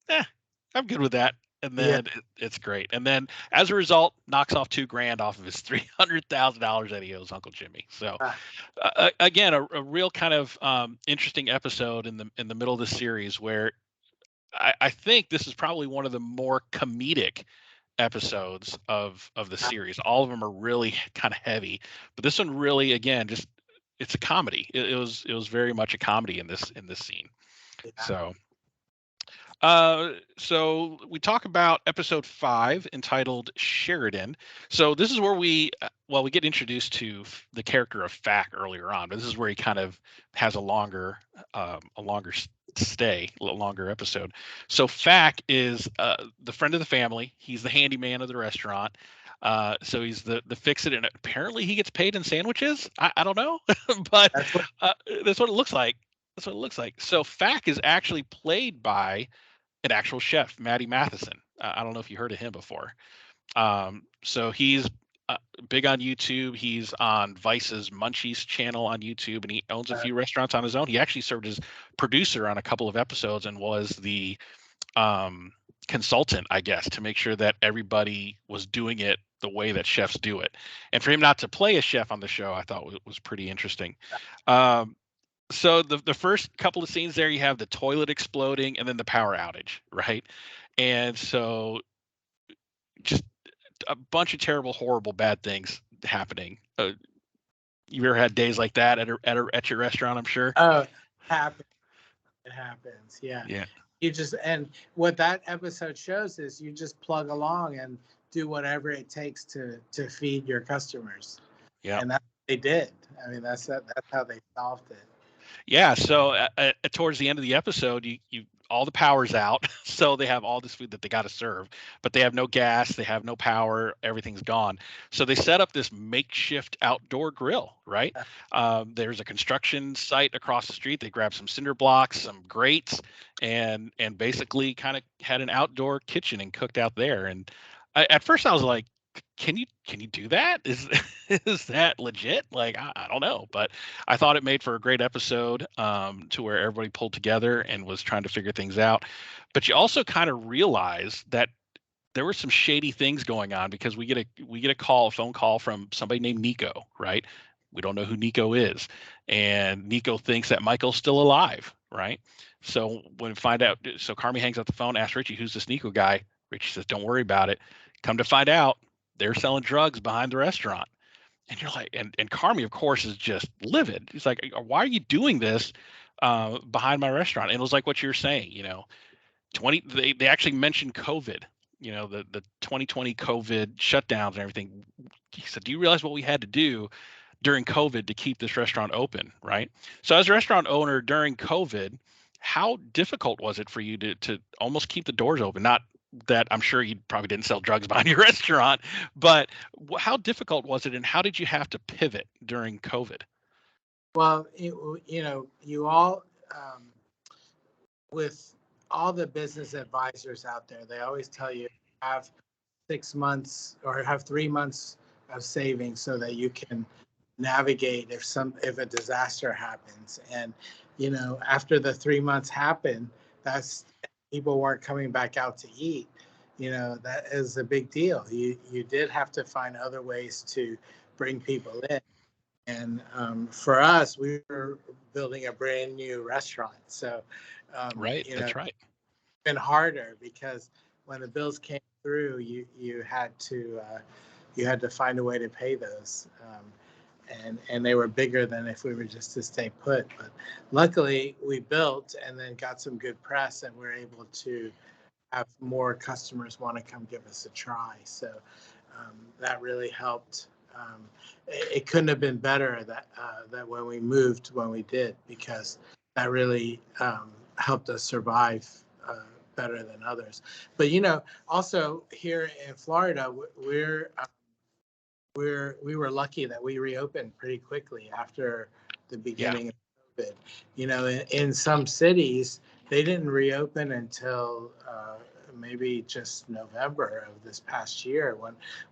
"I'm good with that." And then it's great. And then as a result, knocks off $2,000 off of his $300,000 that he owes Uncle Jimmy. So again, a real kind of interesting episode in the middle of the series, where I think this is probably one of the more comedic episodes of the series. All of them are really kind of heavy, but this one really, again, just it's a comedy. It was very much a comedy in this scene. Yeah. So we talk about episode 5, entitled Sheridan. So this is where we well, we get introduced to the character of Fack earlier on, but this is where he kind of has a longer stay, a little longer episode. So Fack is the friend of the family. He's the handyman of the restaurant. So he's the fix it, and apparently he gets paid in sandwiches. I don't know, but That's what, uh, that's what it looks like. That's what it looks like. So Fack is actually played by an actual chef, Matty Matheson. I don't know if you heard of him before. So he's big on YouTube. He's on Vice's Munchies channel on YouTube, and he owns a few restaurants on his own. He actually served as producer on a couple of episodes and was the consultant, I guess, to make sure that everybody was doing it the way that chefs do it. And for him not to play a chef on the show, I thought was pretty interesting. So the first couple of scenes there, you have the toilet exploding and then the power outage, right? And so just a bunch of terrible, horrible, bad things happening. You ever had days like that at your restaurant? I'm sure. oh, happens. It happens. Yeah. Yeah. You just, and what that episode shows is you just plug along and do whatever it takes to feed your customers. Yeah. And that's what they did. I mean, that's how they solved it. Yeah. So towards the end of the episode, you all the power's out, so they have all this food that they got to serve, but they have no gas, they have no power, everything's gone. So they set up this makeshift outdoor grill, right? There's a construction site across the street. They grabbed some cinder blocks, some grates, and basically kind of had an outdoor kitchen and cooked out there. And at first I was like, can you do that? Is that legit? Like, I don't know, but I thought it made for a great episode, to where everybody pulled together and was trying to figure things out. But you also kind of realize that there were some shady things going on, because we get a phone call from somebody named Nico, right? We don't know who Nico is, and Nico thinks that Michael's still alive, right? So when we find out, so Carmi hangs up the phone, asks Richie, who's this Nico guy? Richie says, don't worry about it. Come to find out, they're selling drugs behind the restaurant. And you're like, and Carmi, of course, is just livid. He's like, why are you doing this behind my restaurant? And it was like what you're saying, 20, they actually mentioned COVID, the 2020 COVID shutdowns and everything. He said, do you realize what we had to do during COVID to keep this restaurant open, right? So as a restaurant owner during COVID, how difficult was it for you to almost keep the doors open? Not that I'm sure you probably didn't sell drugs behind your restaurant, but how difficult was it, and how did you have to pivot during COVID? Well, you all, with all the business advisors out there, they always tell you have 6 months or have 3 months of savings so that you can navigate if a disaster happens. And after the 3 months happened, that's people weren't coming back out to eat. That is a big deal. You did have to find other ways to bring people in. And for us, we were building a brand new restaurant. So, Right, that's right. It's been harder because when the bills came through, you had to find a way to pay those. And they were bigger than if we were just to stay put. But luckily, we built and then got some good press, and we're able to have more customers want to come give us a try. So that really helped. It couldn't have been better that when we moved when we did, because that really helped us survive better than others. But also here in Florida, we were lucky that we reopened pretty quickly after the beginning of COVID. In some cities, they didn't reopen until maybe just November of this past year.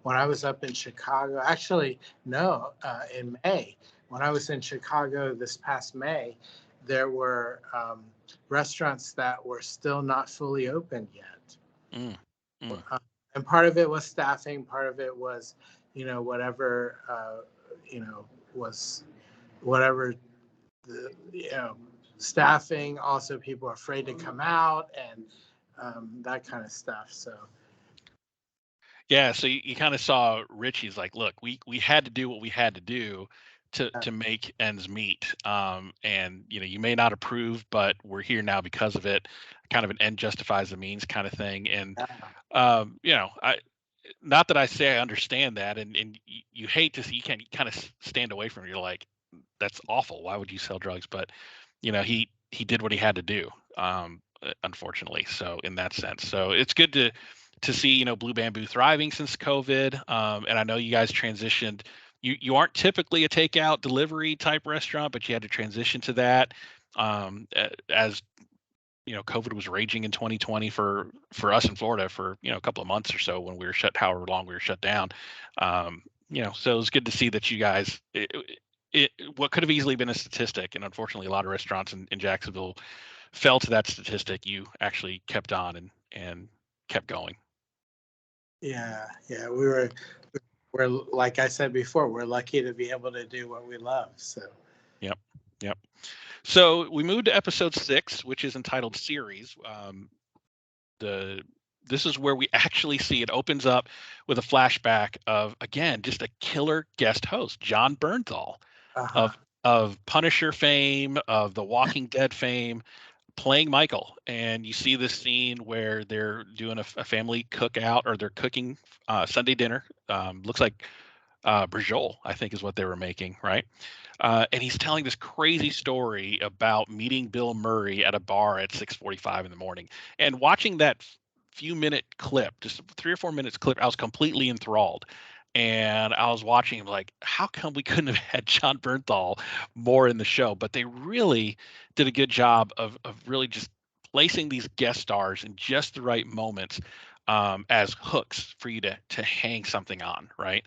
When I was up in Chicago, actually, no, in May, when I was in Chicago this past May, there were restaurants that were still not fully open yet. And part of it was staffing, part of it was whatever was whatever the staffing. Also, people are afraid to come out and that kind of stuff. So yeah, so you kind of saw Richie's like, look, we had to do what we had to do to make ends meet. And you may not approve, but we're here now because of it. Kind of an end justifies the means kind of thing. And not that I say I understand that, and you hate to see, you can kind of stand away from it. You're like, that's awful. Why would you sell drugs? But he did what he had to do, unfortunately. So in that sense, so it's good to see Blue Bamboo thriving since COVID. And I know you guys transitioned. You aren't typically a takeout delivery type restaurant, but you had to transition to that, as COVID was raging in 2020 for us in Florida for a couple of months or so when we were shut, however long we were shut down. So it was good to see that you guys. What could have easily been a statistic, and unfortunately, a lot of restaurants in Jacksonville fell to that statistic. You actually kept on and kept going. Yeah, yeah, we're like I said before, we're lucky to be able to do what we love. So Yep, yep. So we moved to episode 6, which is entitled Series. This is where we actually see it opens up with a flashback of, again, just a killer guest host, John Bernthal, uh-huh. of Punisher fame, of The Walking Dead fame, playing Michael. And you see this scene where they're doing a family cookout, or they're cooking Sunday dinner. Looks like brajol, I think, is what they were making, right? And he's telling this crazy story about meeting Bill Murray at a bar at 6:45 in the morning. And watching that few minute clip, just 3 or 4 minutes clip, I was completely enthralled. And I was watching him like, how come we couldn't have had John Bernthal more in the show? But they really did a good job of really just placing these guest stars in just the right moments, as hooks for you to hang something on, right?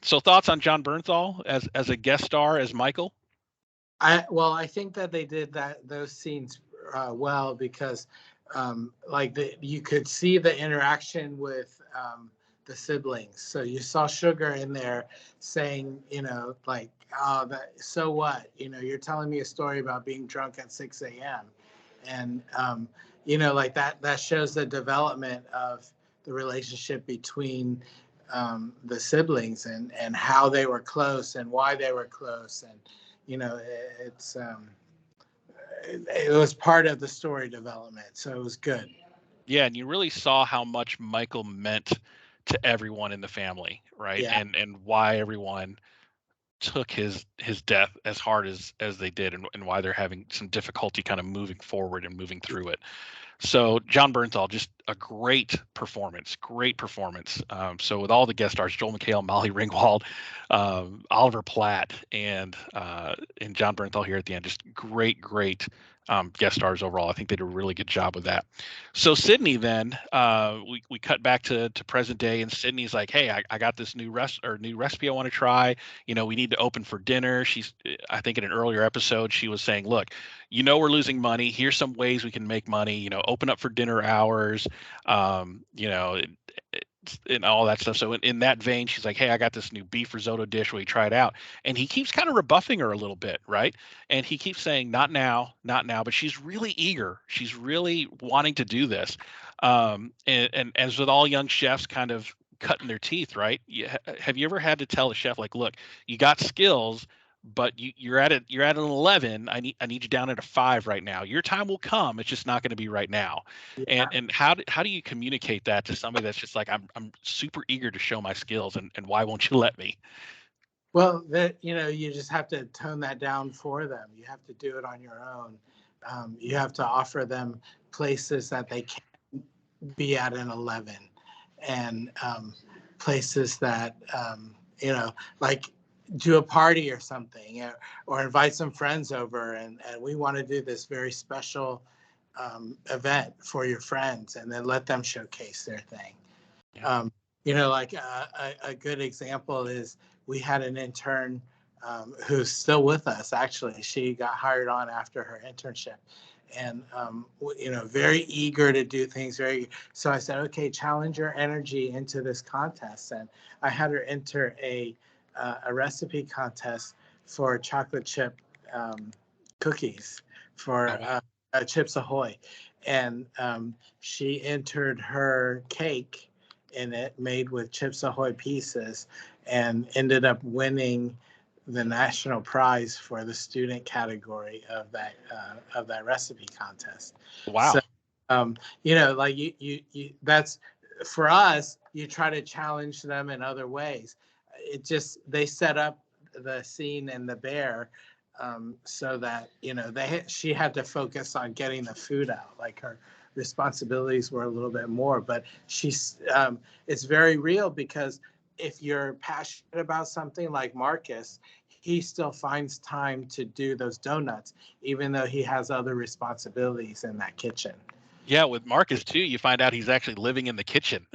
So thoughts on John Bernthal as a guest star as Michael? I think that they did those scenes well, because you could see the interaction with the siblings. So you saw Sugar in there saying, like, oh, so what? You're telling me a story about being drunk at 6 a.m. And like that shows the development of the relationship between the siblings, and how they were close and why they were close. And it's it was part of the story development, so it was good. Yeah, and you really saw how much Michael meant to everyone in the family, right? Yeah. And why everyone took his death as hard as they did, and why they're having some difficulty kind of moving forward and moving through it. So John Bernthal, just a great performance, great performance. So with all the guest stars, Joel McHale, Molly Ringwald, Oliver Platt, and John Bernthal here at the end, just great guest stars overall. I think they did a really good job with that. So Sydney, then we cut back to present day, and Sydney's like, hey, I got this new recipe I want to try. We need to open for dinner. I think in an earlier episode, she was saying, look, we're losing money. Here's some ways we can make money. Open up for dinner hours. And all that stuff. So in that vein, she's like, hey, I got this new beef risotto dish. Will you try it out? And he keeps kind of rebuffing her a little bit, right? And he keeps saying, not now, not now. But she's really eager. She's really wanting to do this. And as with all young chefs, kind of cutting their teeth, right? Have you ever had to tell the chef, like, look, you got skills, but you're at an 11. I need you down at a 5 right now. Your time will come. It's just not going to be right now. Yeah. And how do you communicate that to somebody that's just like, I'm super eager to show my skills, and why won't you let me? Well, you just have to tone that down for them. You have to do it on your own. You have to offer them places that they can be at an 11, and places that like do a party or something, or invite some friends over, and we want to do this very special event for your friends, and then let them showcase their thing. Yeah. Like a good example is, we had an intern who's still with us. Actually, she got hired on after her internship, and very eager to do things. So I said, okay, challenge your energy into this contest, and I had her enter a recipe contest for chocolate chip cookies for Oh, wow. Chips Ahoy, and she entered her cake in it made with Chips Ahoy pieces, and ended up winning the national prize for the student category of that recipe contest. Wow. So like you that's for us, you try to challenge them in other ways. They set up the scene in the bear so that she had to focus on getting the food out. Like her responsibilities were a little bit more, but it's very real, because if you're passionate about something like Marcus, he still finds time to do those donuts, even though he has other responsibilities in that kitchen. Yeah, with Marcus too, you find out he's actually living in the kitchen.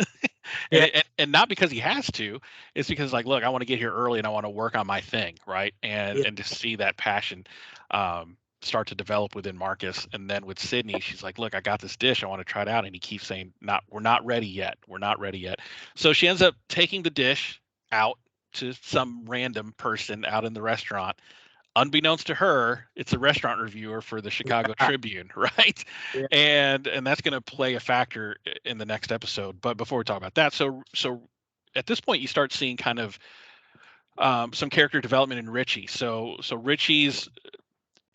Yeah. And not because he has to, it's because, like, look, I want to get here early and I want to work on my thing, right? Yeah. And to see that passion start to develop within Marcus. And then with Sydney, she's like, look, I got this dish, I want to try it out. And he keeps saying, we're not ready yet. We're not ready yet. So she ends up taking the dish out to some random person out in the restaurant. Unbeknownst to her, it's a restaurant reviewer for the Chicago Tribune, right? Yeah. And that's going to play a factor in the next episode. But before we talk about that, so at this point, you start seeing kind of some character development in Richie. So Richie's,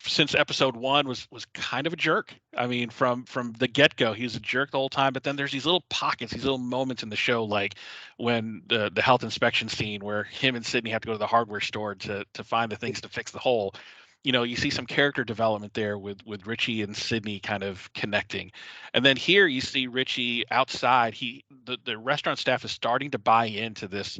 since episode 1, was kind of a jerk. I mean, from the get-go, he was a jerk the whole time. But then there's these little pockets, these little moments in the show, like when the health inspection scene where him and Sydney have to go to the hardware store to find the things to fix the hole. You see some character development there with Richie and Sydney kind of connecting. And then here you see Richie outside. The restaurant staff is starting to buy into this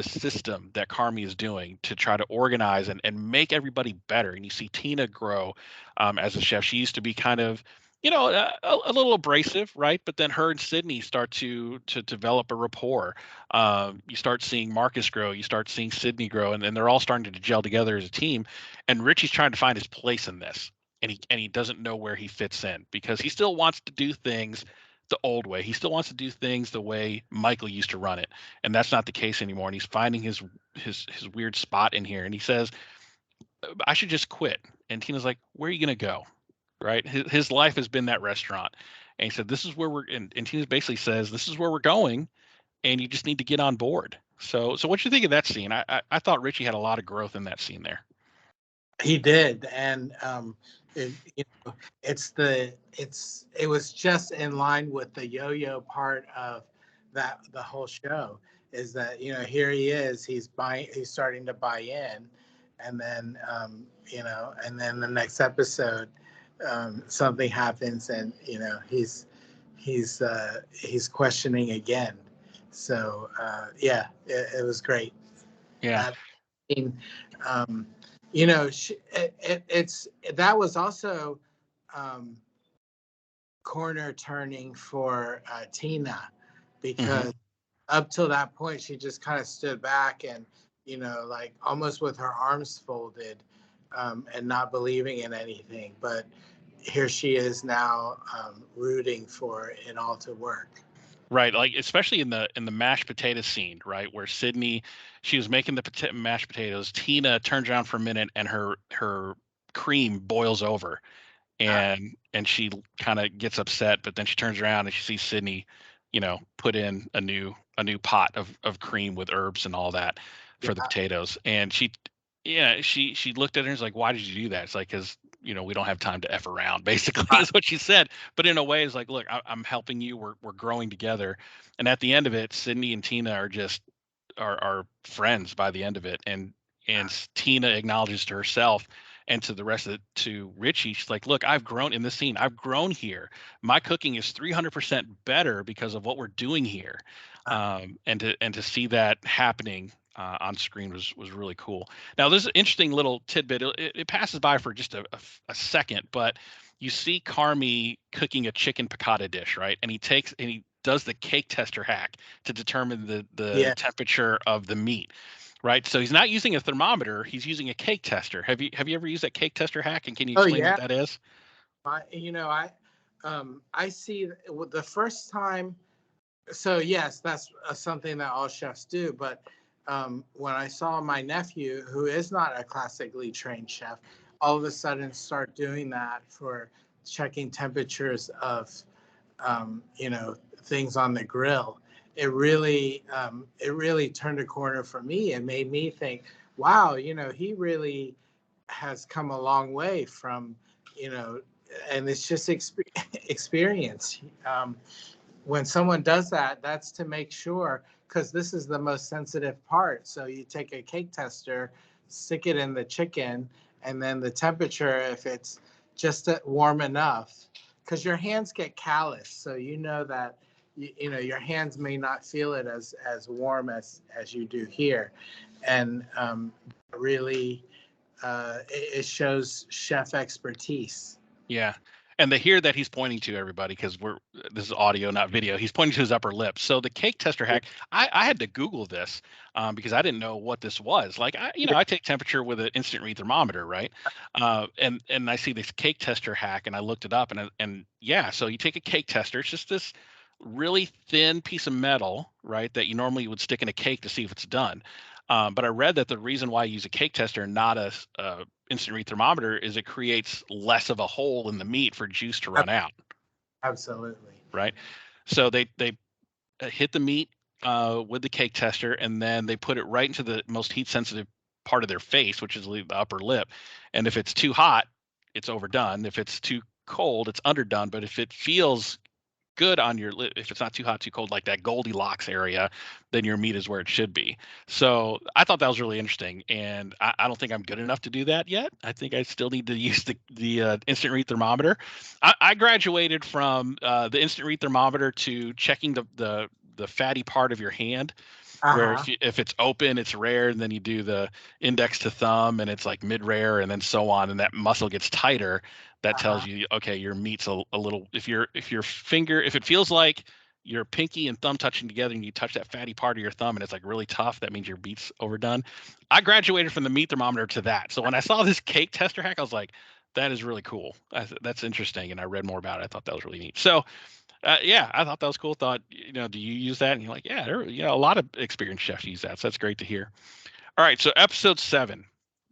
system that Carmi is doing to try to organize and make everybody better. And you see Tina grow as a chef. She used to be kind of, a little abrasive, right? But then her and Sydney start to develop a rapport. You start seeing Marcus grow. You start seeing Sydney grow, and they're all starting to gel together as a team. And Richie's trying to find his place in this, and he doesn't know where he fits in, because he still wants to do things the old way. He still wants to do things the way Michael used to run it, and that's not the case anymore. And he's finding his weird spot in here. And he says, "I should just quit." And Tina's like, "Where are you gonna go?" Right? His life has been that restaurant, and he said, "This is where we're." And Tina basically says, "This is where we're going, and you just need to get on board." So what you think of that scene? I thought Richie had a lot of growth in that scene there. He did, and it, it was just in line with the yo-yo part of the whole show. Is that here he is, he's starting to buy in, and then and then the next episode something happens, and he's questioning again. So it was great. Yeah. That was also corner turning for Tina, because up till that point she just kind of stood back and like almost with her arms folded and not believing in anything. But here she is now rooting for it all to work. Right, like especially in the mashed potato scene, right, where Sydney, she was making the mashed potatoes. Tina turns around for a minute, and her cream boils over, and she kind of gets upset. But then she turns around and she sees Sydney, put in a new pot of cream with herbs and all that for the potatoes. And she looked at her and was like, "Why did you do that?" It's like, because we don't have time to F around, basically, is what she said. But in a way, it's like, look, I'm helping you. We're growing together. And at the end of it, Sydney and Tina are just are friends by the end of it. And Tina acknowledges to herself and to the rest of it, to Richie, she's like, look, I've grown in this scene. I've grown here. My cooking is 300% better because of what we're doing here. And to see that happening on screen was really cool. Now, there's an interesting little tidbit. It passes by for just a second, but you see Carmi cooking a chicken piccata dish, right? And he does the cake tester hack to determine the temperature of the meat, right? So he's not using a thermometer; he's using a cake tester. Have you ever used that cake tester hack? And can you explain what that is? I see the first time. So yes, that's something that all chefs do, but when I saw my nephew, who is not a classically trained chef, all of a sudden start doing that for checking temperatures of, things on the grill, it really turned a corner for me and made me think, wow, he really has come a long way from, and it's just experience. when someone does that, that's to make sure, because this is the most sensitive part. So you take a cake tester, stick it in the chicken, and then the temperature, if it's just warm enough, because your hands get callous, so you know that you know your hands may not feel it as warm as you do here, and really it shows chef expertise. Yeah. And the here that he's pointing to, everybody, because this is audio, not video. He's pointing to his upper lip. So the cake tester hack, I had to Google this because I didn't know what this was. Like I take temperature with an instant read thermometer, right? And I see this cake tester hack, and I looked it up, and yeah. So you take a cake tester. It's just this really thin piece of metal, right, that you normally would stick in a cake to see if it's done. But I read that the reason why you use a cake tester and not a instant read thermometer is it creates less of a hole in the meat for juice to run out. Absolutely. Right. So they hit the meat with the cake tester, and then they put it right into the most heat sensitive part of their face, which is the upper lip. And if it's too hot, it's overdone. If it's too cold, it's underdone. But if it feels good on your lip, if it's not too hot, too cold, like that Goldilocks area, then your meat is where it should be. So I thought that was really interesting, and I don't think I'm good enough to do that yet. I think I still need to use the instant read thermometer. I graduated from the instant read thermometer to checking the fatty part of your hand, where if it's open, it's rare, and then you do the index to thumb, and it's like mid rare, and then so on, and that muscle gets tighter. That tells you, okay, your meat's a little. If your finger, if it feels like your pinky and thumb touching together, and you touch that fatty part of your thumb, and it's like really tough, that means your meat's overdone. I graduated from the meat thermometer to that. So when I saw this cake tester hack, I was like, that is really cool. That's interesting, and I read more about it. I thought that was really neat. So. Yeah, I thought that was cool. Thought, do you use that? And you're like, yeah, a lot of experienced chefs use that. So that's great to hear. All right, so episode 7.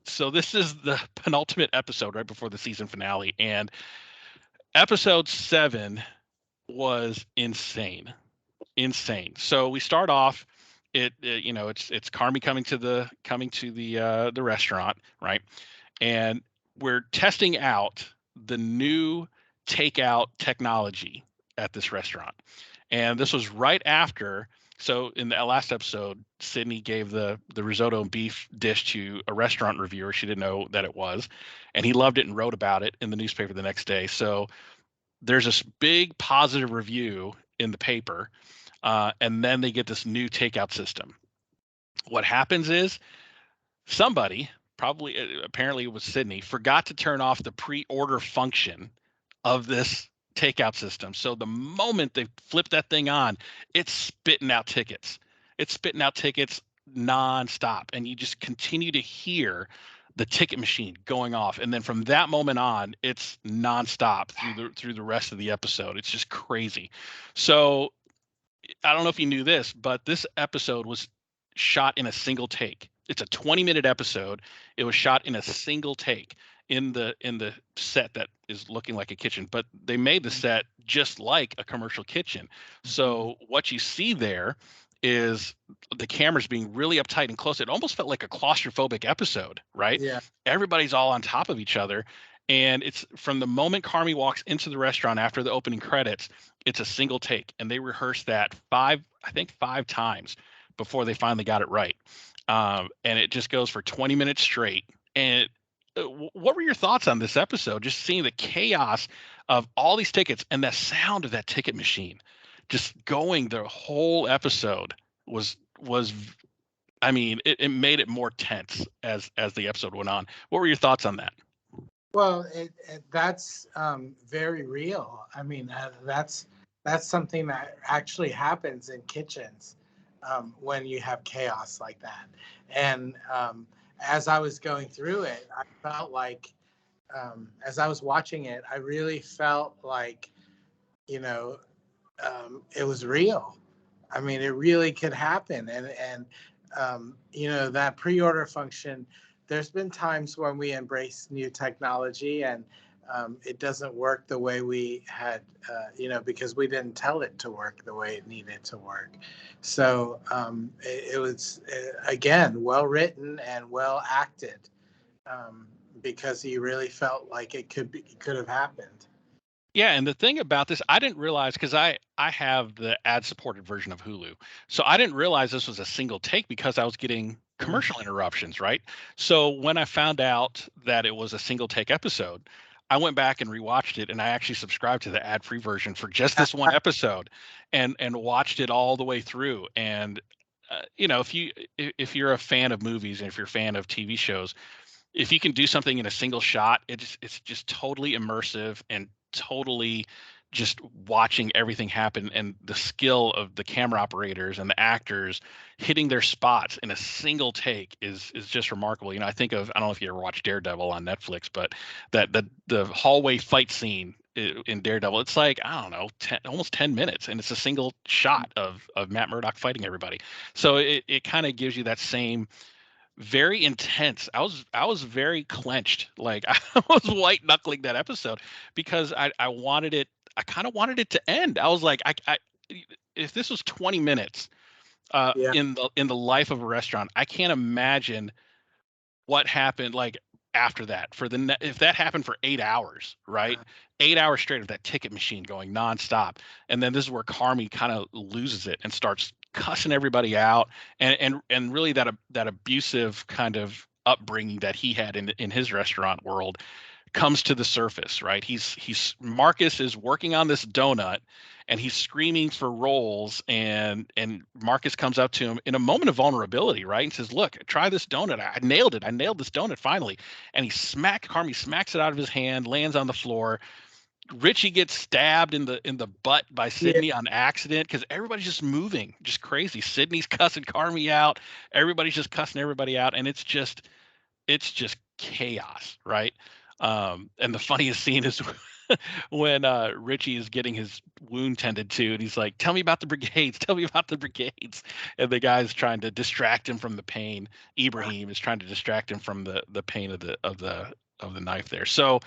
So this is the penultimate episode right before the season finale, and episode 7 was insane. So we start off. It's Carmy coming to the restaurant, right? And we're testing out the new takeout technology at this restaurant. And this was right after. So in the last episode, Sydney gave the risotto and beef dish to a restaurant reviewer. She didn't know that it was, and he loved it and wrote about it in the newspaper the next day. So there's this big positive review in the paper, and then they get this new takeout system. What happens is somebody, apparently it was Sydney, forgot to turn off the pre-order function of this takeout system. So the moment they flip that thing on, it's spitting out tickets. It's spitting out tickets nonstop, and you just continue to hear the ticket machine going off. And then from that moment on, it's nonstop through the rest of the episode. It's just crazy. So I don't know if you knew this, but this episode was shot in a single take. It's a 20-minute episode. It was shot in a single take in the set that is looking like a kitchen, but they made the set just like a commercial kitchen. So what you see there is the cameras being really uptight and close. It almost felt like a claustrophobic episode, right? Yeah. Everybody's all on top of each other. And it's from the moment Carmy walks into the restaurant after the opening credits, it's a single take. And they rehearsed that five times before they finally got it right. And it just goes for 20 minutes straight. And what were your thoughts on this episode? Just seeing the chaos of all these tickets and the sound of that ticket machine just going the whole episode was I mean, it made it more tense as the episode went on. What were your thoughts on that? Well, that's very real. I mean, that's something that actually happens in kitchens when you have chaos like that. And as I was going through it, I felt like, as I was watching it, I really felt like, it was real. I mean, it really could happen. And that pre-order function, there's been times when we embrace new technology and it doesn't work the way we had, because we didn't tell it to work the way it needed to work. So it was, again, well written and well acted because he really felt like it could have happened. Yeah, and the thing about this, I didn't realize because I have the ad-supported version of Hulu, so I didn't realize this was a single take because I was getting commercial interruptions, right? So when I found out that it was a single take episode, I went back and rewatched it, and I actually subscribed to the ad-free version for just this one episode, and watched it all the way through. And if you're a fan of movies and if you're a fan of TV shows, if you can do something in a single shot, it's just totally immersive and totally just watching everything happen, and the skill of the camera operators and the actors hitting their spots in a single take is just remarkable. I think of, I don't know if you ever watched Daredevil on Netflix, but that the hallway fight scene in Daredevil, it's like, I don't know, almost 10 minutes, and it's a single shot of Matt Murdock fighting everybody. So it kind of gives you that same very intense. I was very clenched. Like I was white knuckling that episode because I wanted it. I kind of wanted it to end. I was like, if this was 20 minutes Yeah. in the life of a restaurant, I can't imagine what happened like after that if that happened for 8 hours, right? 8 hours straight of that ticket machine going nonstop. And then this is where Carmi kind of loses it and starts cussing everybody out, and really that abusive kind of upbringing that he had in his restaurant world comes to the surface, right? He's Marcus is working on this donut, and he's screaming for rolls, and Marcus comes up to him in a moment of vulnerability, right? And says, "Look, try this donut. I nailed it. I nailed this donut finally." And Carmi smacks it out of his hand, lands on the floor. Richie gets stabbed in the butt by Sydney on accident because everybody's just moving, just crazy. Sydney's cussing Carmi out. Everybody's just cussing everybody out, and it's just chaos, right? And the funniest scene is when Richie is getting his wound tended to, and he's like, "Tell me about the brigades. Tell me about the brigades." And the guy's trying to distract him from the pain. Ibrahim is trying to distract him from the pain of the knife there. So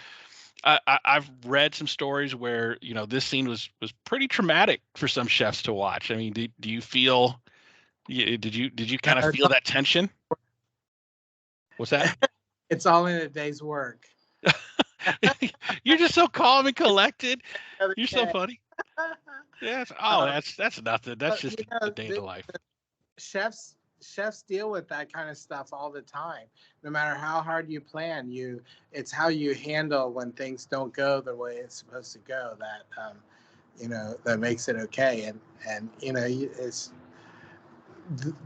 I've read some stories where this scene was pretty traumatic for some chefs to watch. I mean, do you feel? Did you kind of feel that tension? What's that? It's all in a day's work. You're just so calm and collected. You're so funny. Yes. Oh, that's nothing. That's just a day in the life. Chefs deal with that kind of stuff all the time. No matter how hard you plan, it's how you handle when things don't go the way it's supposed to go that makes it okay. And it's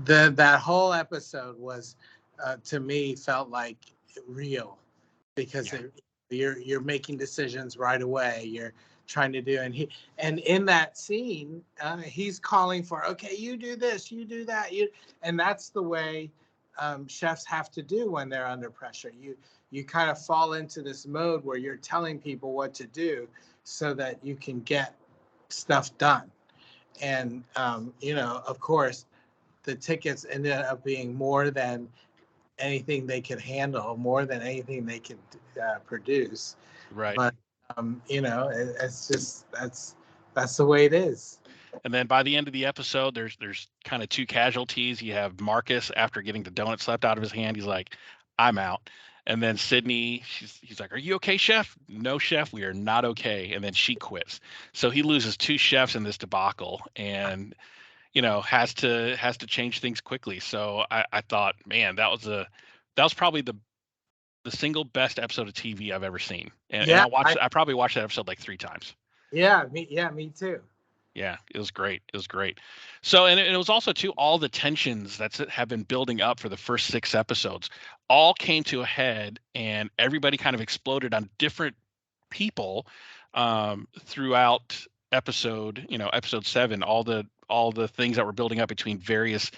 that whole episode was to me felt like real, because you're making decisions right away. You're trying to do, and in that scene he's calling for, okay, you do this, you do that, and that's the way chefs have to do when they're under pressure. You kind of fall into this mode where you're telling people what to do so that you can get stuff done. And of course the tickets ended up being more than anything they could handle, more than anything they could produce. Right. But it's just that's the way it is. And then by the end of the episode, there's kind of two casualties. You have Marcus, after getting the donut slapped out of his hand, he's like, "I'm out." And then Sydney, he's like, "Are you okay, chef?" "No, chef, we are not okay." And then she quits. So he loses two chefs in this debacle, and has to change things quickly. So I thought, man, that was probably the single best episode of TV I've ever seen. And I probably watched that episode like 3 times. Yeah, me too. Yeah, it was great. It was great. So, and it was also too, all the tensions that have been building up for the first 6 episodes all came to a head, and everybody kind of exploded on different people throughout episode 7. All the things that were building up between various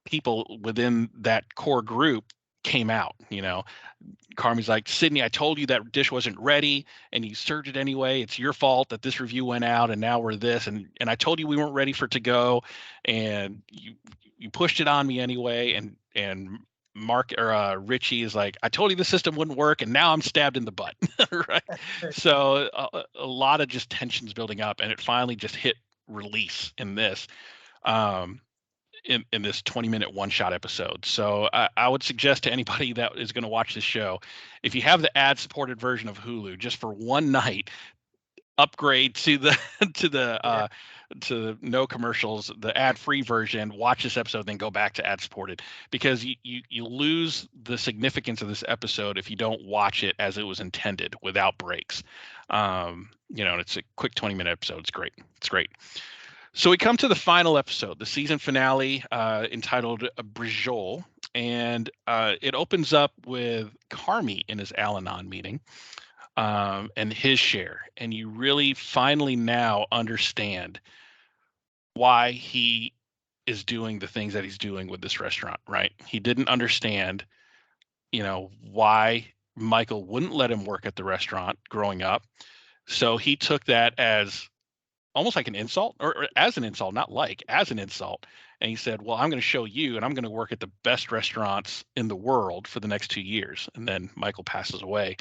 people within that core group came out. Carmi's like, "Sydney, I told you that dish wasn't ready, and you served it anyway. It's your fault that this review went out, and now we're this. And I told you we weren't ready for it to go, and you pushed it on me anyway." And Richie is like, "I told you the system wouldn't work, and now I'm stabbed in the butt." Right. So a lot of just tensions building up, and it finally just hit release in this. In this 20-minute one-shot episode. So I would suggest to anybody that is going to watch this show, if you have the ad-supported version of Hulu, just for one night, upgrade to the to the Yeah. to the no commercials, the ad-free version, watch this episode, then go back to ad-supported, because you lose the significance of this episode if you don't watch it as it was intended without breaks. And it's a quick 20-minute episode. It's great. It's great. So we come to the final episode, the season finale, entitled Brajol, and it opens up with Carmi in his Al-Anon meeting, and his share, and you really finally now understand why he is doing the things that he's doing with this restaurant, right? He didn't understand, why Michael wouldn't let him work at the restaurant growing up. So he took that as almost like an insult, or as an insult, not like, as an insult. And he said, well, I'm going to show you, and I'm going to work at the best restaurants in the world for the next 2 years. And then Michael passes away.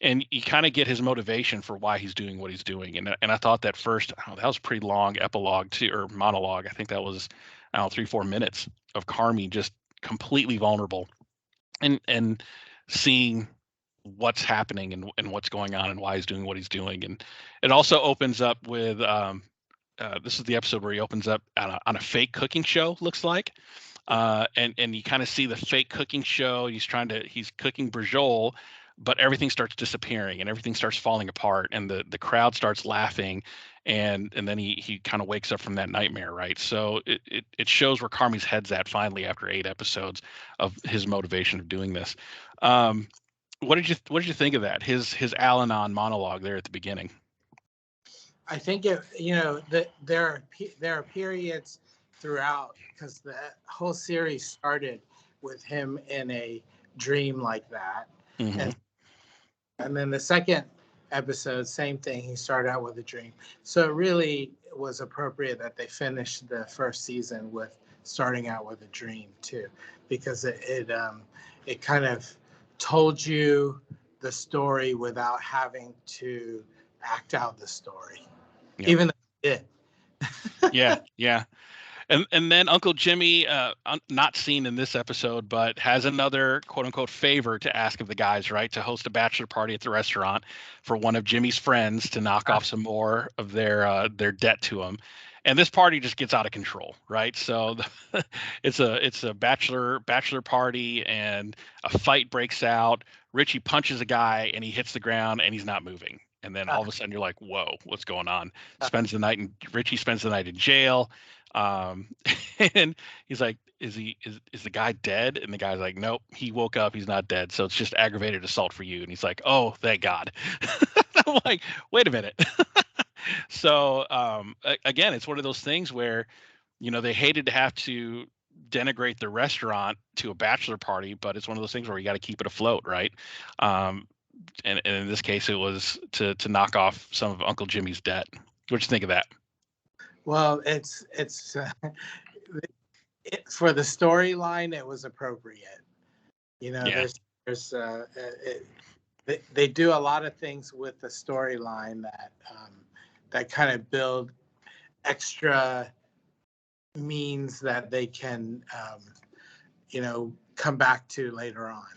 And you kind of get his motivation for why he's doing what he's doing. And I thought that first, that was a pretty long epilogue or monologue. I think that was, I don't know, 3-4 minutes of Carmi just completely vulnerable and seeing what's happening and what's going on and why he's doing what he's doing. And it also opens up with this is the episode where he opens up on a fake cooking show, looks like. And you kind of see the fake cooking show. He's cooking brajol, but everything starts disappearing and everything starts falling apart, and the crowd starts laughing, and then he kind of wakes up from that nightmare, right? So it shows where Carmi's head's at finally after 8 episodes of his motivation of doing this. What did you think of that? His Al-Anon monologue there at the beginning. I think there are periods throughout, because the whole series started with him in a dream like that. Mm-hmm. And then the second episode, same thing. He started out with a dream. So it really was appropriate that they finished the first season with starting out with a dream too, because it kind of told you the story without having to act out the story, even though it did. Yeah. And then Uncle Jimmy, not seen in this episode, but has another quote unquote favor to ask of the guys, right? To host a bachelor party at the restaurant for one of Jimmy's friends to knock off some more of their debt to him. And this party just gets out of control, right? So it's a bachelor party, and a fight breaks out. Richie punches a guy and he hits the ground and he's not moving. And then all of a sudden you're like, whoa, what's going on? Richie spends the night in jail. And he's like, is the guy dead? And the guy's like, nope, he woke up, he's not dead, so it's just aggravated assault for you. And he's like, oh, thank God. I'm like, wait a minute. So again, it's one of those things where they hated to have to denigrate the restaurant to a bachelor party, but it's one of those things where you got to keep it afloat, right? And in this case, it was to knock off some of Uncle Jimmy's debt. What'd you think of that? Well, it's for the storyline, it was appropriate. Yeah. There's they do a lot of things with the storyline that kind of build extra means that they can come back to later on.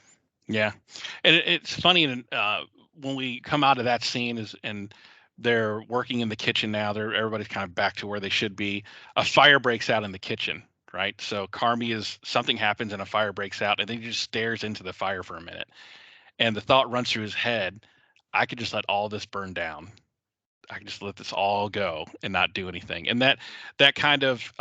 Yeah, and it's funny when we come out of that scene and they're working in the kitchen now. Everybody's kind of back to where they should be. A fire breaks out in the kitchen, right? So something happens and a fire breaks out, and then he just stares into the fire for a minute, and the thought runs through his head: I could just let all this burn down. I can just let this all go and not do anything. And that kind of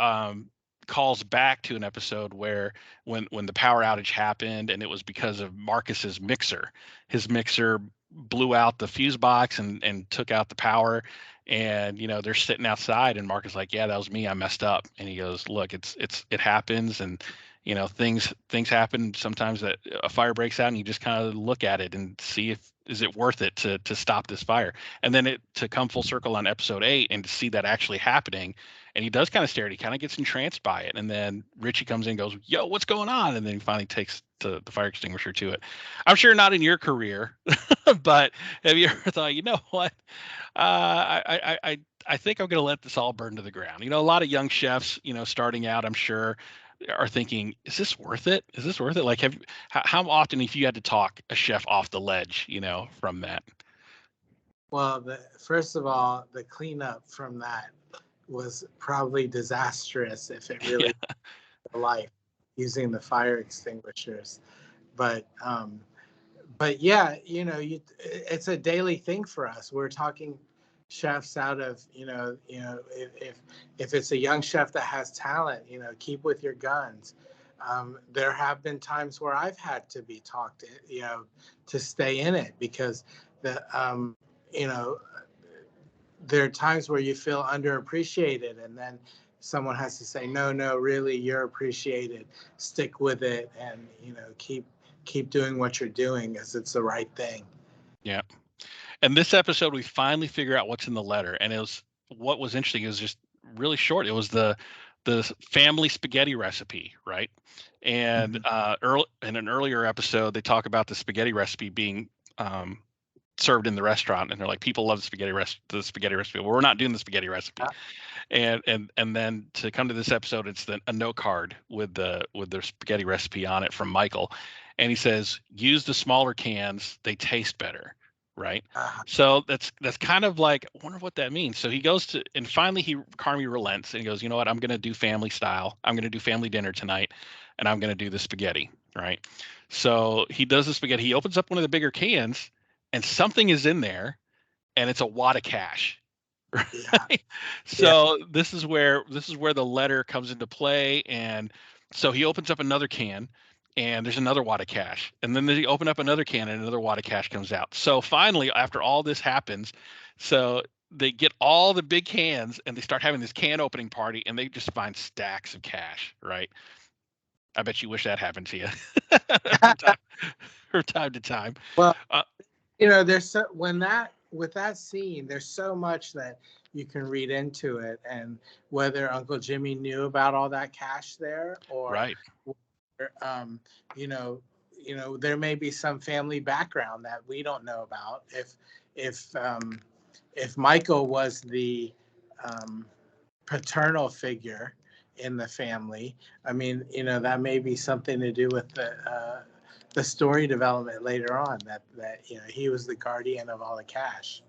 calls back to an episode where when the power outage happened, and it was because of Marcus's mixer. His mixer blew out the fuse box and took out the power, and they're sitting outside, and Marcus is like, yeah, that was me, I messed up. And he goes, look, it happens, and things happen sometimes, that a fire breaks out, and you just kind of look at it and see is it worth it to stop this fire. And then to come full circle on episode 8 and to see that actually happening, and he does kind of stare, he kind of gets entranced by it, and then Richie comes in and goes, yo, what's going on? And then he finally takes the fire extinguisher to it. I'm sure not in your career, but have you ever thought, you know what, I think I'm going to let this all burn to the ground? A lot of young chefs, starting out, I'm sure, are thinking, is this worth it? Is this worth it? Like, how often, if you had to talk a chef off the ledge, from that? Well, first of all, the cleanup from that was probably disastrous if it Yeah. really was life using the fire extinguishers. But yeah, it's a daily thing for us. We're talking chefs out of, if it's a young chef that has talent, keep with your guns. There have been times where I've had to be talked, to stay in it because you know, there are times where you feel underappreciated, and then someone has to say, no, really, you're appreciated. Stick with it, and keep doing what you're doing, as it's the right thing. Yeah. And this episode, we finally figure out what's in the letter, and what was interesting is just really short. It was the family spaghetti recipe, right? And in an earlier episode, they talk about the spaghetti recipe being served in the restaurant, and they're like, people love the spaghetti recipe. Well, we're not doing the spaghetti recipe. And then to come to this episode, it's a note card with their spaghetti recipe on it from Michael, and he says, use the smaller cans, they taste better, right? So that's kind of like, I wonder what that means. So he goes to, and finally Carmy relents and he goes, you know what, I'm going to do family style. I'm going to do family dinner tonight, and I'm going to do the spaghetti, right? So he does the spaghetti. He opens up one of the bigger cans, and something is in there, and it's a wad of cash. Right. Yeah. So this is where the letter comes into play. And so he opens up another can, and there's another wad of cash. And then they open up another can, and another wad of cash comes out. So finally, after all this happens, so they get all the big cans, and they start having this can opening party, and they just find stacks of cash, right? I bet you wish that happened to you from time to time. Well, there's with that scene, there's so much that you can read into it, and whether Uncle Jimmy knew about all that cash there, or right, there may be some family background that we don't know about. If Michael was the paternal figure in the family, I mean, that may be something to do with the story development later on, that he was the guardian of all the cash.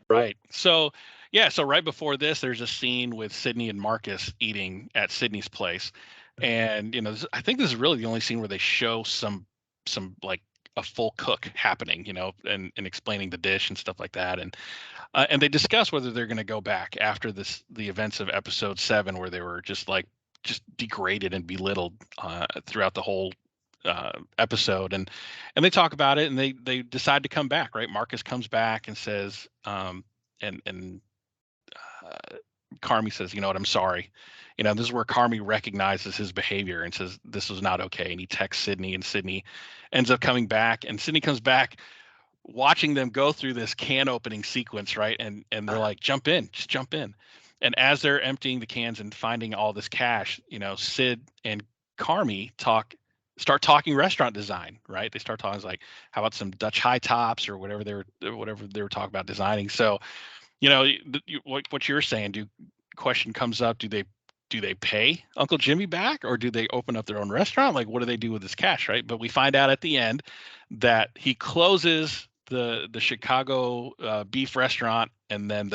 Right. So right before this, there's a scene with Sydney and Marcus eating at Sydney's place, and I think this is really the only scene where they show some like a full cook happening, and explaining the dish and stuff like that, and they discuss whether they're going to go back after the events of episode 7, where they were just degraded and belittled throughout the whole episode, and they talk about it, and they decide to come back, right? Marcus comes back and says, and Carmy says, you know what, I'm sorry. This is where Carmy recognizes his behavior and says this was not okay, and he texts Sydney, and Sydney ends up coming back, and Sydney comes back watching them go through this can opening sequence, right? And they're like, just jump in. And as they're emptying the cans and finding all this cash, Sid and Carmy start talking restaurant design, right? They start talking like, how about some Dutch high tops or whatever they were talking about designing. So, what you're saying, question comes up, do they pay Uncle Jimmy back, or do they open up their own restaurant? Like, what do they do with this cash, right? But we find out at the end that he closes the Chicago beef restaurant, and then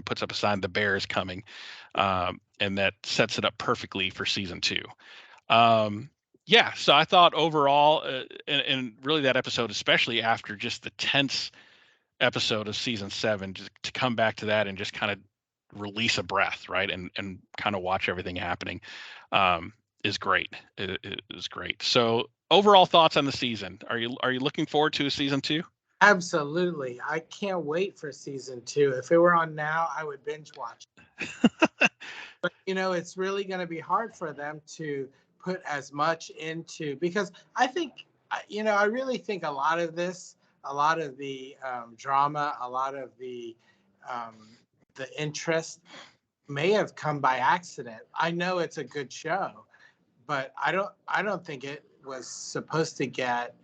puts up a sign, the bear is coming, and that sets it up perfectly for season 2. Yeah, so I thought overall, and really that episode, especially after just the tense episode of season 7, just to come back to that and just kind of release a breath, right, and kind of watch everything happening, is great. It is great. So overall thoughts on the season? Are you looking forward to a season 2? Absolutely, I can't wait for season 2. If it were on now, I would binge watch it. But it's really going to be hard for them to put as much into, because I think, I really think a lot of the drama, a lot of the interest may have come by accident. I know it's a good show, but I don't think it was supposed to get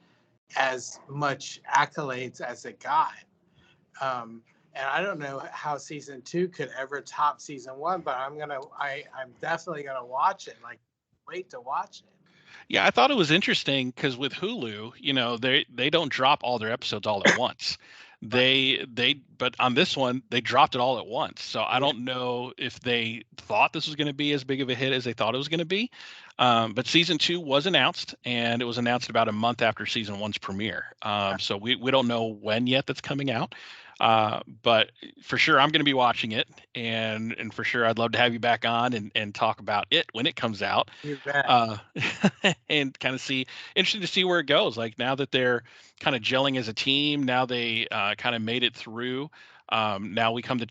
as much accolades as it got. And I don't know how season 2 could ever top season 1, but I'm definitely gonna watch it. Like, wait to watch it. Yeah, I thought it was interesting because with Hulu, they don't drop all their episodes all at once. But on this one, they dropped it all at once. So I Yeah. don't know if they thought this was going to be as big of a hit as they thought it was going to be. But season 2 was announced, and it was announced about a month after season 1's premiere. So we don't know when yet that's coming out. But for sure, I'm going to be watching it, and for sure, I'd love to have you back on and talk about it when it comes out, You bet. uh, and kind of see. Interesting to see where it goes. Like now that they're kind of gelling as a team, now they kind of made it through. Now we comes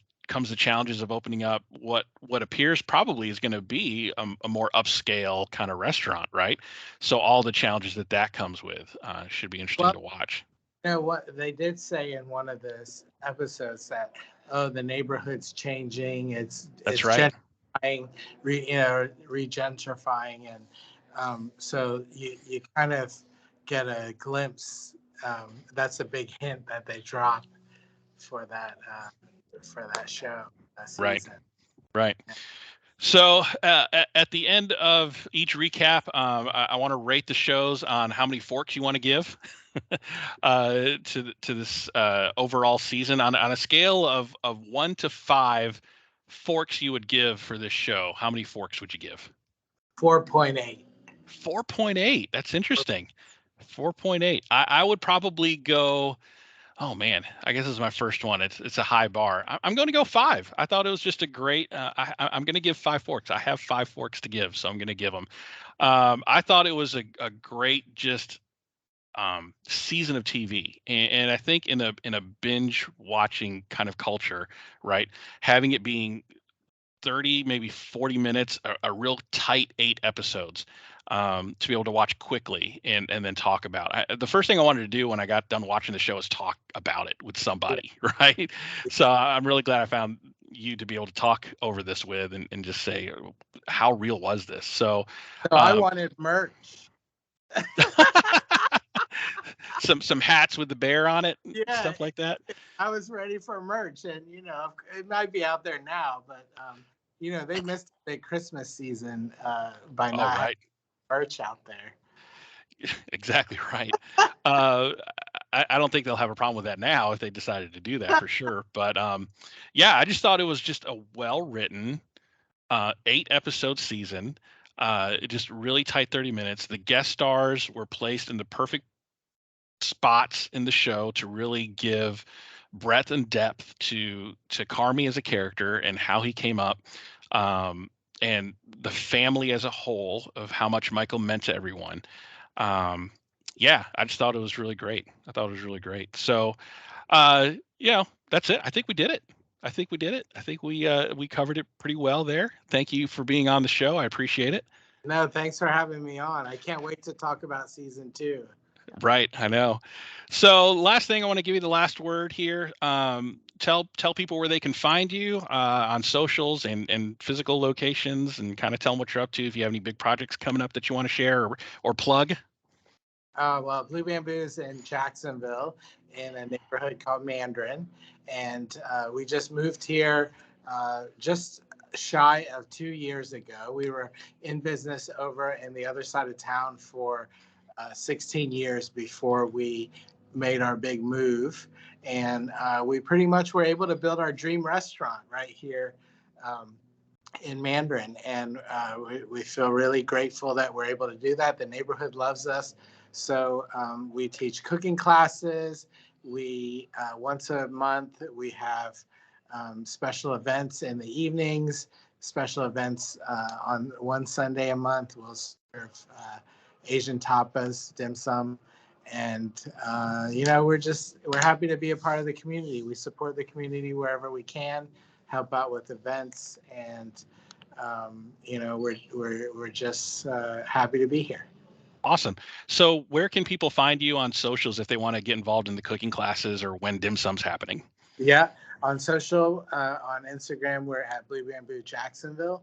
the challenges of opening up what appears probably is going to be a more upscale kind of restaurant, right? So all the challenges that comes with should be interesting Well, to watch. you know what they did say in one of the episodes that, oh, the neighborhood's changing. That's It's right. gentrifying, regentrifying, and so you kind of get a glimpse. That's a big hint that they dropped for that show, that Right. season. Right. So at the end of each recap, I want to rate the shows on how many forks you want to give to this overall season on a scale of 1 to 5 forks you would give for this show. How many forks would you give? 4.8. 4.8. That's interesting. 4.8. I would probably go. Oh man, I guess this is my first one. It's a high bar. I'm going to go 5. I thought it was just a great. I'm going to give 5 forks. I have 5 forks to give, so I'm going to give them. I thought it was a great just season of TV, and I think in a binge watching kind of culture, right? Having it being 30, maybe 40 minutes, a real tight 8 episodes, to be able to watch quickly and then talk about. The first thing I wanted to do when I got done watching the show is talk about it with somebody, right? So I'm really glad I found you to be able to talk over this with and just say, how real was this? So So I um, wanted merch. some hats with the bear on it, Yeah, stuff like that. I was ready for merch, and it might be out there now, but they missed the Christmas season by Oh, not having right. merch out there. Exactly right. Uh, I don't think they'll have a problem with that now if they decided to do that for sure. But yeah, I just thought it was just a well written 8 episode season. Just really tight 30 minutes. The guest stars were placed in the perfect spots in the show to really give breadth and depth to Carmi as a character and how he came up. And the family as a whole of how much Michael meant to everyone. um, yeah, I just thought it was really great. I thought it was really great. So, uh, that's it. I think we did it. I think we did it. I think we covered it pretty well there. Thank you for being on the show. I appreciate it. No, thanks for having me on. I can't wait to talk about season 2. Right, I know. So, last thing, I want to give you the last word here. Tell people where they can find you on socials and physical locations, and kind of tell them what you're up to. If you have any big projects coming up that you want to share or plug. Well, Blue Bamboo is in Jacksonville in a neighborhood called Mandarin. And we just moved here just shy of 2 years ago. We were in business over in the other side of town for 16 years before we made our big move. And we pretty much were able to build our dream restaurant right here in Mandarin. And we feel really grateful that we're able to do that. The neighborhood loves us. So we teach cooking classes. We once a month we have special events in the evenings. Special events on one Sunday a month. We'll serve Asian tapas, dim sum, and we're happy to be a part of the community. We support the community wherever we can, help out with events, and we're just happy to be here. Awesome. So, where can people find you on socials if they want to get involved in the cooking classes or when dim sum's happening? Yeah, on social, on Instagram, we're at Blue Bamboo Jacksonville.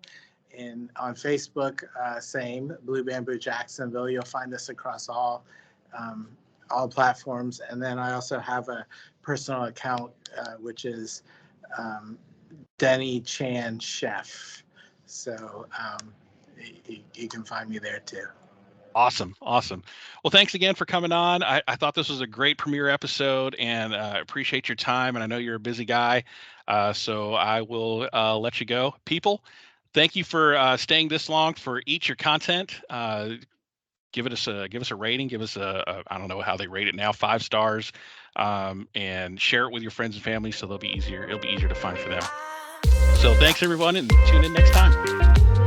And on Facebook, same, Blue Bamboo Jacksonville. You'll find us across all platforms. And then I also have a personal account, which is Denny Chan Chef. So you can find me there too. Awesome. Well, thanks again for coming on. I thought this was a great premiere episode, and appreciate your time. And I know you're a busy guy, so I will let you go. People, thank you for staying this long for Eat Your Content. Give us a rating. Give us a I don't know how they rate it now, 5 stars, and share it with your friends and family so it'll be easier to find for them. So thanks everyone, and tune in next time.